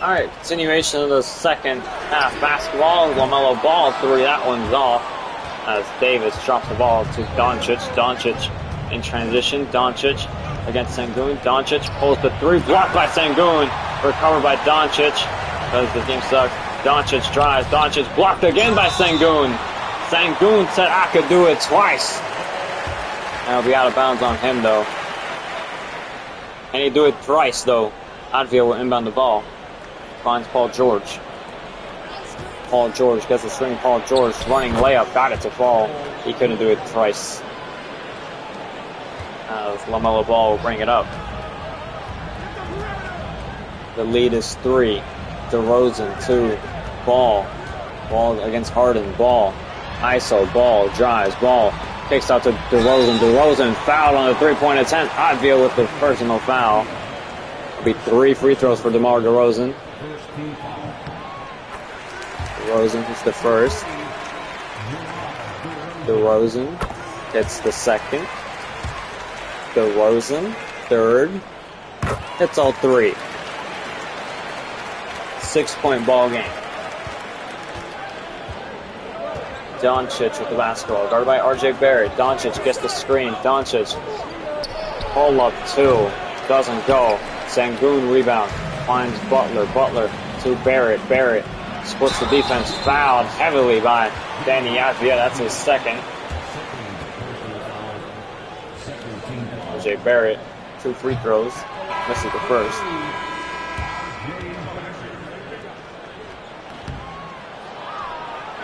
All right, continuation of the second half basketball. LaMelo Ball three, that one's off as Davis drops the ball to Doncic. Doncic in transition. Doncic against Sengun. Doncic pulls the three, blocked by Sengun. Recovered by Doncic because the team sucks. Doncic drives. Doncic blocked again by Sengun. Sengun said I could do it twice. That'll be out of bounds on him though. And he do it thrice though. Advia will inbound the ball. Finds Paul George. Paul George gets the string. Paul George running layup, got it to fall. He couldn't do it twice. As LaMelo Ball will bring it up. The lead is 3. DeRozan 2. Ball. Ball against Harden. Ball. ISO. Ball. Drives. Ball. Kicks out to DeRozan. DeRozan fouled on the three-point attempt. Advia with the personal foul. It'll be 3 free throws for DeMar DeRozan. DeRozan hits the first. DeRozan hits the second. DeRozan, third. Hits all 3. 6-point ball game. Doncic with the basketball. Guarded by RJ Barrett. Doncic gets the screen. Doncic. Pull up 2. Doesn't go. Sengun rebound. Finds Butler. Butler to Barrett. Barrett splits the defense. Fouled heavily by Danny Advia. That's his second. RJ Barrett, 2 free throws. Misses the first.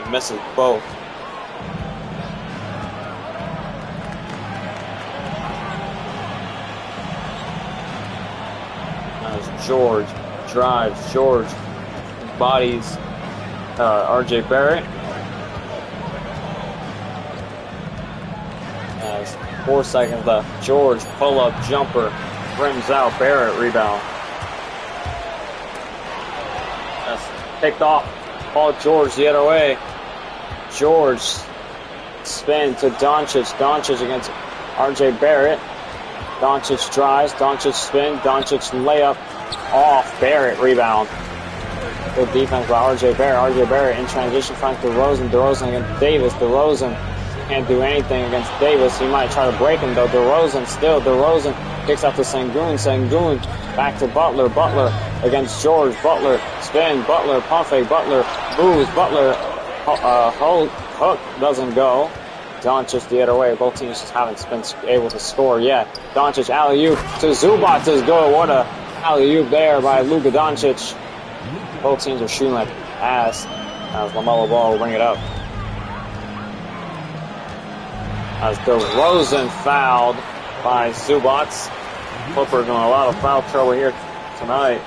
He misses both. George drives. George bodies RJ Barrett. As 4 seconds left. George pull-up jumper. Rims out. Barrett rebound. That's picked off. Paul George the other way. George spin to Doncic. Doncic against RJ Barrett. Doncic drives. Doncic spin. Doncic layup. Off. Barrett rebound. Good defense by RJ Barrett. RJ Barrett in transition finds DeRozan. DeRozan against Davis. DeRozan can't do anything against Davis. He might try to break him though. DeRozan still. DeRozan kicks out to Sengun. Sengun back to Butler. Butler against George. Butler spin. Butler pump fake. Butler moves. Butler hook doesn't go. Doncic the other way. Both teams just haven't been able to score yet. Doncic alley-oop to Zubac is good. What a alley-oop there by Luka Doncic. Both teams are shooting like ass as LaMelo Ball will bring it up. As DeRozan fouled by Zubac. Clippers in a lot of foul trouble here tonight.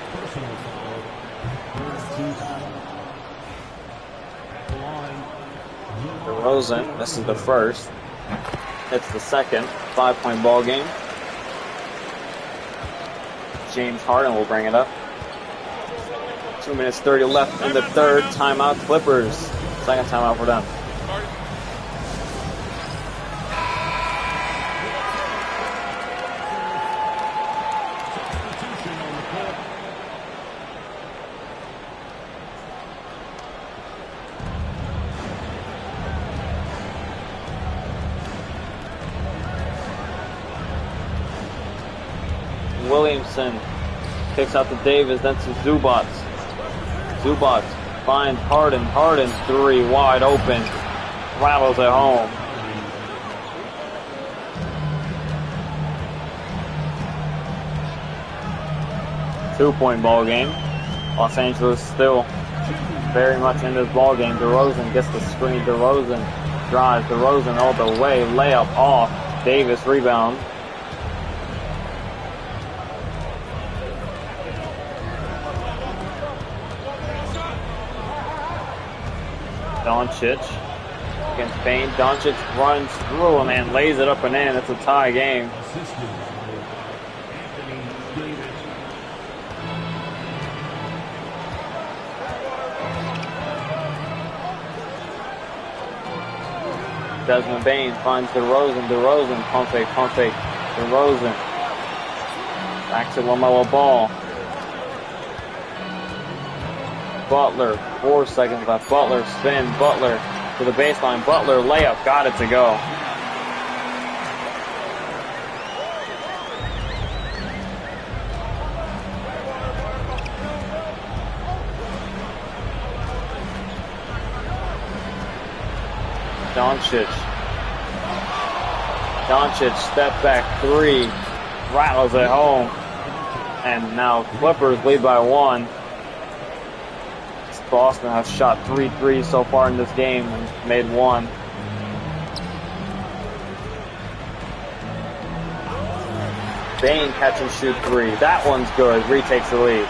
DeRozan, this is the first. It's the second 5-point ball game. James Harden will bring it up. 2 minutes 30 left in the third. Timeout Clippers. Second timeout for them. Williamson kicks out to Davis, then to Zubac. Zubac finds Harden. Harden three wide open. Rattles it home. Two-point ball game. Los Angeles still very much in this ball game. DeRozan gets the screen. DeRozan drives. DeRozan all the way. Layup off. Davis rebound. Doncic against Bane. Doncic runs through him and lays it up and in. It's a tie game. Desmond Bane finds DeRozan. DeRozan, pump fake. DeRozan. Back to LaMelo Ball. Butler, 4 seconds left. Butler spin. Butler to the baseline. Butler layup. Got it to go. Doncic step back three. Rattles it home. And now Clippers lead by 1. Boston has shot 3 threes so far in this game and made 1. Bane catch and shoot 3. That one's good. Retakes the lead.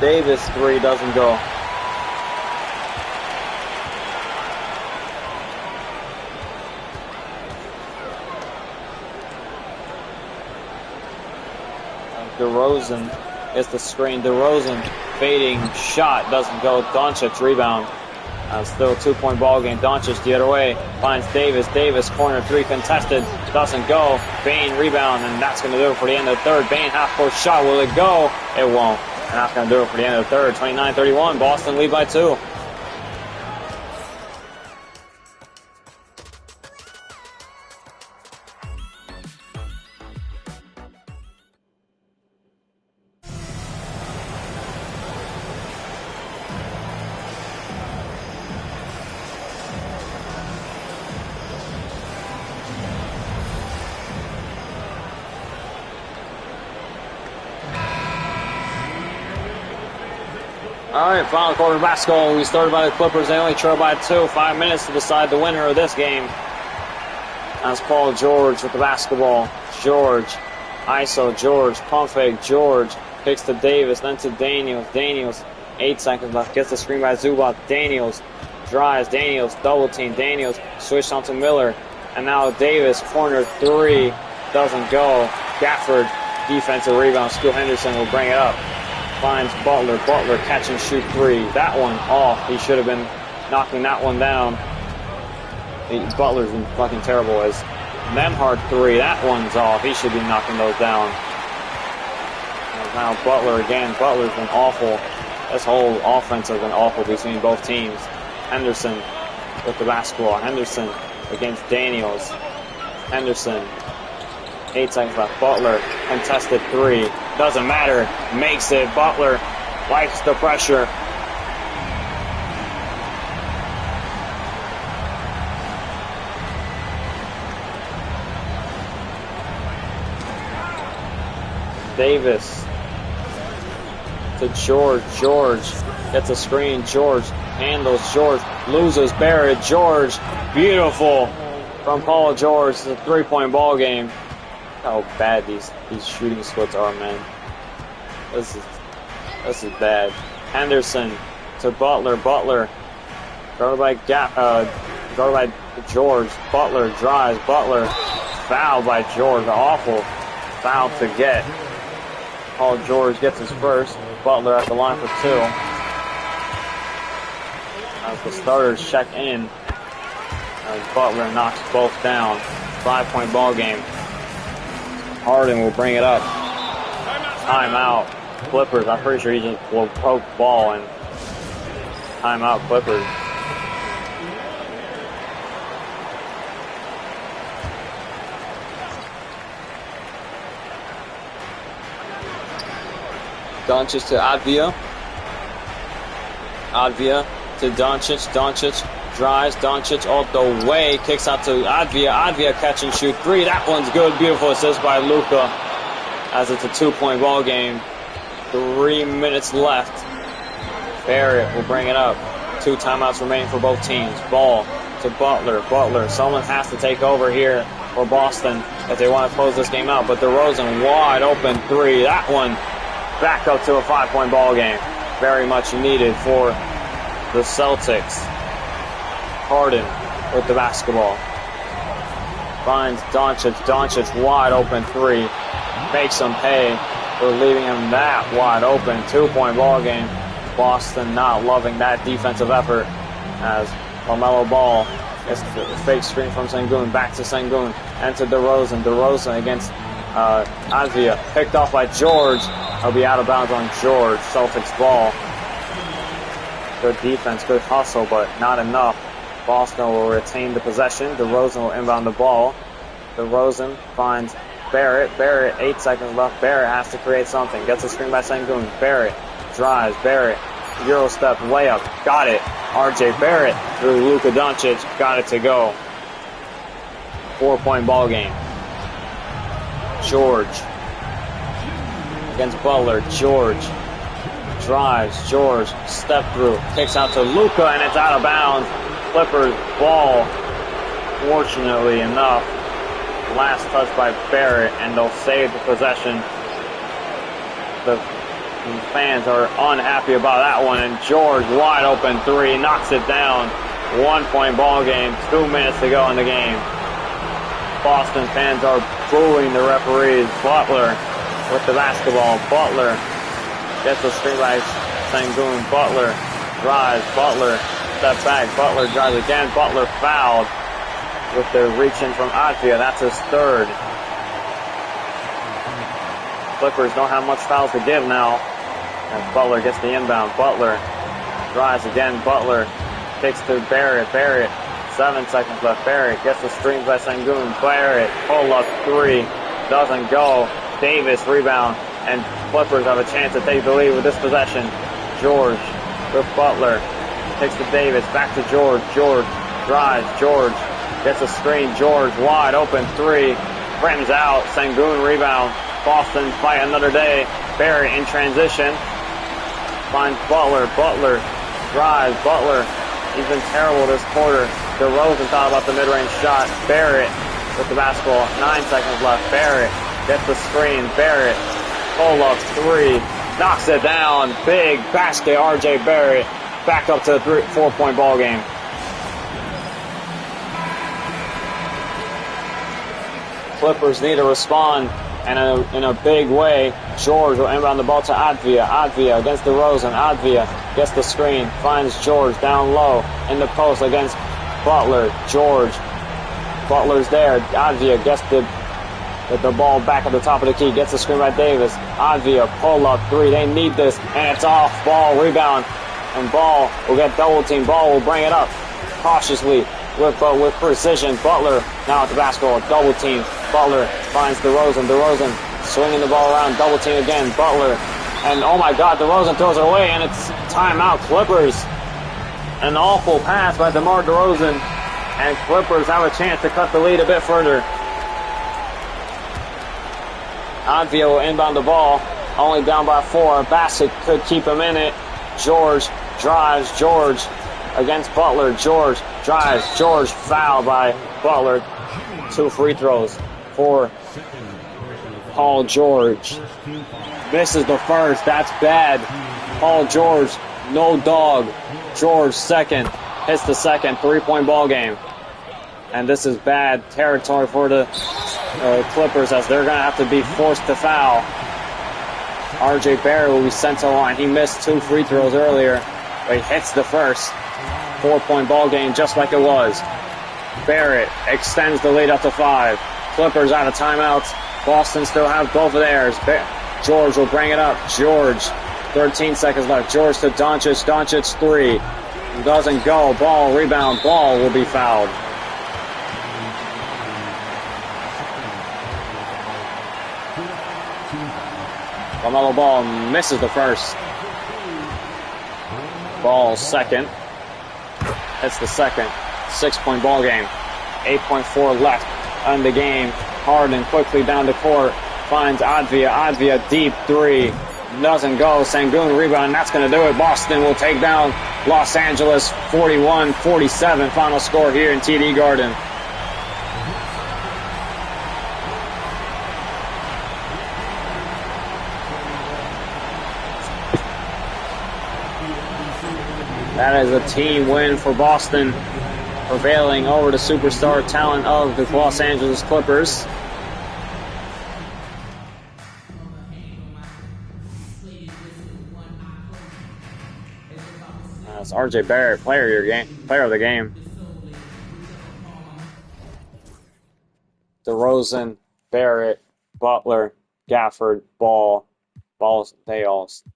Davis 3 doesn't go. DeRozan gets the screen. DeRozan fading shot doesn't go. Doncic rebound. Still a 2-point ball game. Doncic the other way finds Davis. Davis corner 3 contested doesn't go. Bane rebound, and that's going to do it for the end of the third. Bane half-court shot. Will it go? It won't. And that's going to do it for the end of the third. 29-31. Boston lead by 2. All right, final quarter of basketball. We started by the Clippers. They only trail by 2. 5 minutes to decide the winner of this game. That's Paul George with the basketball. George, ISO, George, pump fake, George. Kicks to Davis, then to Daniels. Daniels, 8 seconds left. Gets the screen by Zubac. Daniels drives. Daniels, double team. Daniels switched on to Miller. And now Davis, corner 3. Doesn't go. Gafford, defensive rebound. Scoot Henderson will bring it up. Finds Butler. Butler catch and shoot 3. That one off. He should have been knocking that one down. Butler's been fucking terrible as Nembhard 3. That one's off. He should be knocking those down. And now Butler again. Butler's been awful. This whole offense has been awful between both teams. Henderson with the basketball. Henderson against Daniels. Henderson. 8 seconds left. Butler contested 3. Doesn't matter. Makes it. Butler likes the pressure. Davis to George. George gets a screen. George handles. George loses. Barrett. George. Beautiful from Paul George. It's a 3-point ball game. How bad these shooting splits are, man. This is bad. Henderson to Butler. Butler guarded by George. Butler drives. Butler fouled by George. Awful foul to get. Paul George gets his first. Butler at the line for 2. As the starters check in, as Butler knocks both down. 5-point ball game. Harden will bring it up. Timeout. Clippers. I'm pretty sure he just will poke ball and timeout Clippers. Doncic to Advia. Advia to Doncic. Doncic drives. Doncic all the way. Kicks out to Advia. Advia catch and shoot 3. That one's good. Beautiful assist by Luka. As it's a 2-point ball game. 3 minutes left. Barrett will bring it up. 2 timeouts remaining for both teams. Ball to Butler. Butler. Someone has to take over here for Boston if they want to close this game out. But DeRozan wide open 3. That one back up to a 5-point ball game. Very much needed for the Celtics. Harden with the basketball. Finds Doncic. Doncic wide open 3. Makes him pay for leaving him that wide open. 2-point ball game. Boston not loving that defensive effort as LaMelo Ball gets the fake screen from Sengun. Back to Sengun. And to DeRozan. DeRozan against Advia. Picked off by George. He'll be out of bounds on George. Celtics ball. Good defense, good hustle, but not enough. Boston will retain the possession. DeRozan will inbound the ball. DeRozan finds Barrett. Barrett, 8 seconds left. Barrett has to create something. Gets a screen by Sengun. Barrett drives. Barrett, Euro step, layup. Got it. RJ Barrett through Luka Doncic. Got it to go. 4-point ball game. George against Butler. George drives. George step through. Kicks out to Luka and it's out of bounds. Clippers ball. Fortunately enough. Last touch by Barrett and they'll save the possession. The fans are unhappy about that one and George wide open 3 knocks it down. 1-point ball game. 2 minutes to go in the game. Boston fans are booing the referees. Butler with the basketball. Butler gets a screen by Sengun. Butler drives. Butler step back. Butler drives again. Butler fouled with the reach-in from Advia. That's his 3rd. Clippers don't have much fouls to give now. And Butler gets the inbound. Butler drives again. Butler kicks to Barrett. Barrett, 7 seconds left. Barrett gets the screen by Sengun. Barrett, pull up 3. Doesn't go. Davis rebound. And Clippers have a chance to take the lead with this possession. George with Butler. Kicks to Davis. Back to George. George drives. George gets a screen. George wide open 3. Rims out. Sengun rebound. Boston fight another day. Barrett in transition. Finds Butler. Butler drives. Butler, he's been terrible this quarter. DeRozan thought about the mid-range shot. Barrett with the basketball. 9 seconds left. Barrett gets the screen. Barrett, pull-up 3. Knocks it down. Big basket. RJ Barrett back up to a 4-point ball game. Clippers need to respond. And in a big way, George will inbound the ball to Advia. Advia against DeRozan. Advia gets the screen. Finds George down low in the post against Butler. George. Butler's there. Advia gets the ball back at the top of the key. Gets the screen by Davis. Advia pull up 3. They need this. And it's off. Ball rebound. And Ball will get double team. Ball will bring it up cautiously with precision. Butler now at the basketball. Double team. Butler finds DeRozan. DeRozan swinging the ball around. Double team again. Butler. And oh my God, DeRozan throws it away and it's timeout. Clippers. An awful pass by DeMar DeRozan. And Clippers have a chance to cut the lead a bit further. Advia will inbound the ball. Only down by 4. Bassett could keep him in it. George drives. George against Butler. George drives. George fouled by Butler. 2 free throws for Paul George. Misses the first. That's bad. Paul George, no dog. George second. Hits the second. 3-point ball game. And this is bad territory for the Clippers, as they're going to have to be forced to foul. RJ Barrett will be sent to the line. He missed 2 free throws earlier, but he hits the first. 4-point ball game, just like it was. Barrett extends the lead up to 5. Clippers out of timeouts. Boston still have both of theirs. George will bring it up. George, 13 seconds left. George to Doncic. Doncic 3. Doesn't go. Ball, rebound. Ball will be fouled. LaMelo Ball misses the first. Ball second. Hits the second. 6-point ball game. 8.4 left in the game. Harden quickly down the court. Finds Advia. Advia deep 3. Doesn't go. Sengun rebound. That's going to do it. Boston will take down Los Angeles 41-47. Final score here in TD Garden. That is a team win for Boston, prevailing over the superstar talent of the Los Angeles Clippers. That's RJ Barrett, player of the game. DeRozan, Barrett, Butler, Gafford, Ball.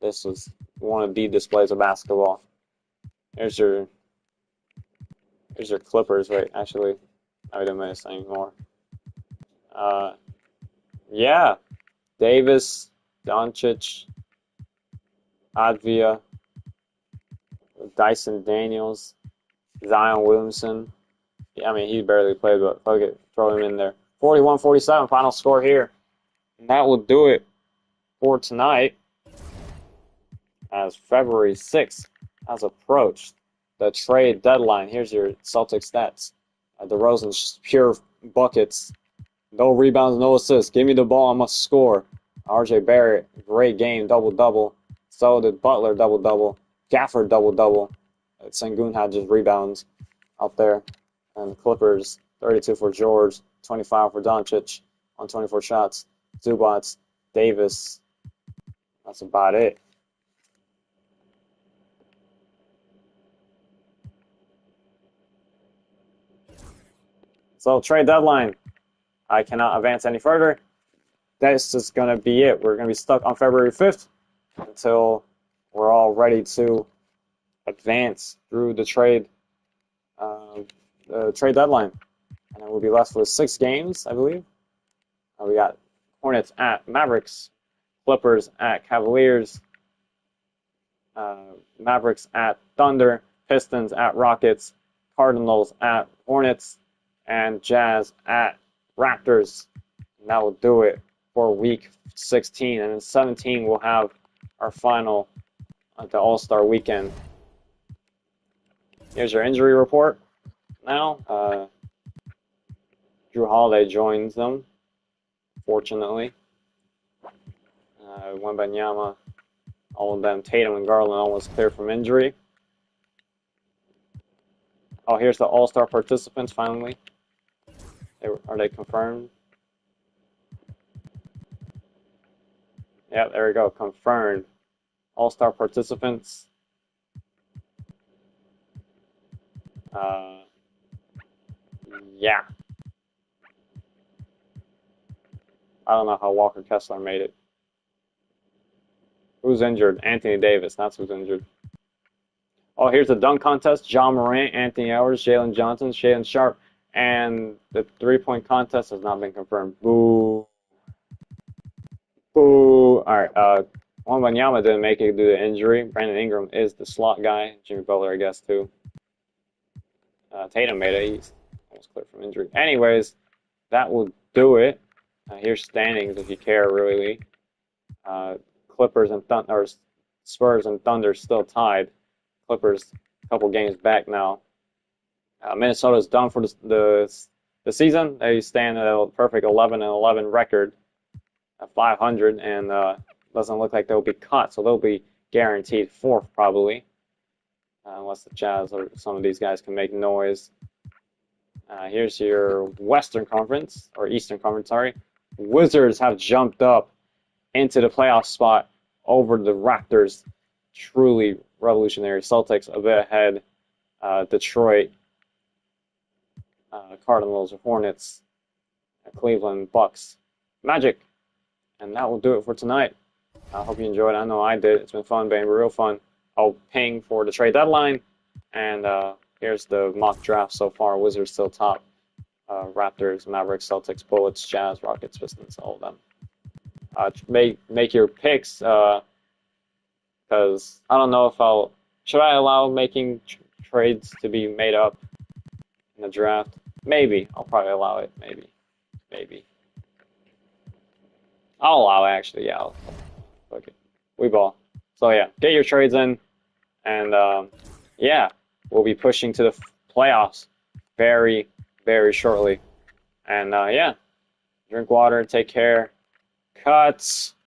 This was one of the displays of basketball. Here's your Clippers. Wait, actually, I didn't miss anymore. Yeah, Davis, Doncic, Advia, Dyson Daniels, Zion Williamson. I mean, he barely played, but fuck it, throw him in there. 41-47, final score here. And that will do it for tonight, as February 6th has approached. The trade deadline. Here's your Celtics stats. DeRozan's pure buckets. No rebounds, no assists. Give me the ball, I must score. RJ Barrett, great game, double-double. So did Butler, double-double. Gafford, double-double. Sengun had just rebounds out there. And the Clippers, 32 for George, 25 for Doncic on 24 shots. Zubac, Davis. That's about it. So, trade deadline. I cannot advance any further. That's just going to be it. We're going to be stuck on February 5th until we're all ready to advance through the trade deadline. And then we'll be left with 6 games, I believe. We got Hornets at Mavericks, Clippers at Cavaliers, Mavericks at Thunder, Pistons at Rockets, Cardinals at Hornets, and Jazz at Raptors. And that will do it for week 16. And in 17, we'll have our final the All-Star weekend. Here's your injury report now. Jrue Holiday joins them, fortunately. Wembanyama, all of them. Tatum and Garland almost clear from injury. Oh, here's the All-Star participants finally. Are they confirmed? Yeah, there we go. Confirmed. All-Star participants. Yeah. I don't know how Walker Kessler made it. Who's injured? Anthony Davis. That's who's injured. Oh, here's the dunk contest. John Morant, Anthony Edwards, Jalen Johnson, Shaedon Sharpe, and the three-point contest has not been confirmed. Boo. Boo. All right. Wembanyama didn't make it due to injury. Brandon Ingram is the slot guy. Jimmy Butler, I guess, too. Tatum made it. He's almost clear from injury. Anyways, that will do it Here's standings if you care, really. Clippers and Thunder, Spurs and Thunder still tied. Clippers a couple games back now. Minnesota's done for the season. They stand at a perfect 11-11 record at 500, and doesn't look like they'll be cut, so they'll be guaranteed fourth probably, unless the Jazz or some of these guys can make noise. Here's your Western Conference, or Eastern Conference, sorry. Wizards have jumped up into the playoff spot over the Raptors. Truly revolutionary. Celtics a bit ahead. Detroit, Cardinals, Hornets, Cleveland, Bucks, Magic. And that will do it for tonight. I hope you enjoyed it. I know I did. It's been fun, been real fun. I'll ping for the trade deadline. And here's the mock draft so far. Wizards still top. Raptors, Mavericks, Celtics, Bullets, Jazz, Rockets, Pistons, all of them. Make your picks, because I don't know if should I allow making trades to be made up in the draft? Maybe. I'll probably allow it. Maybe. I'll allow it, actually. Yeah. Okay. We ball. So yeah, get your trades in, and yeah, we'll be pushing to the playoffs very, very shortly. And yeah, drink water, take care. Cuts.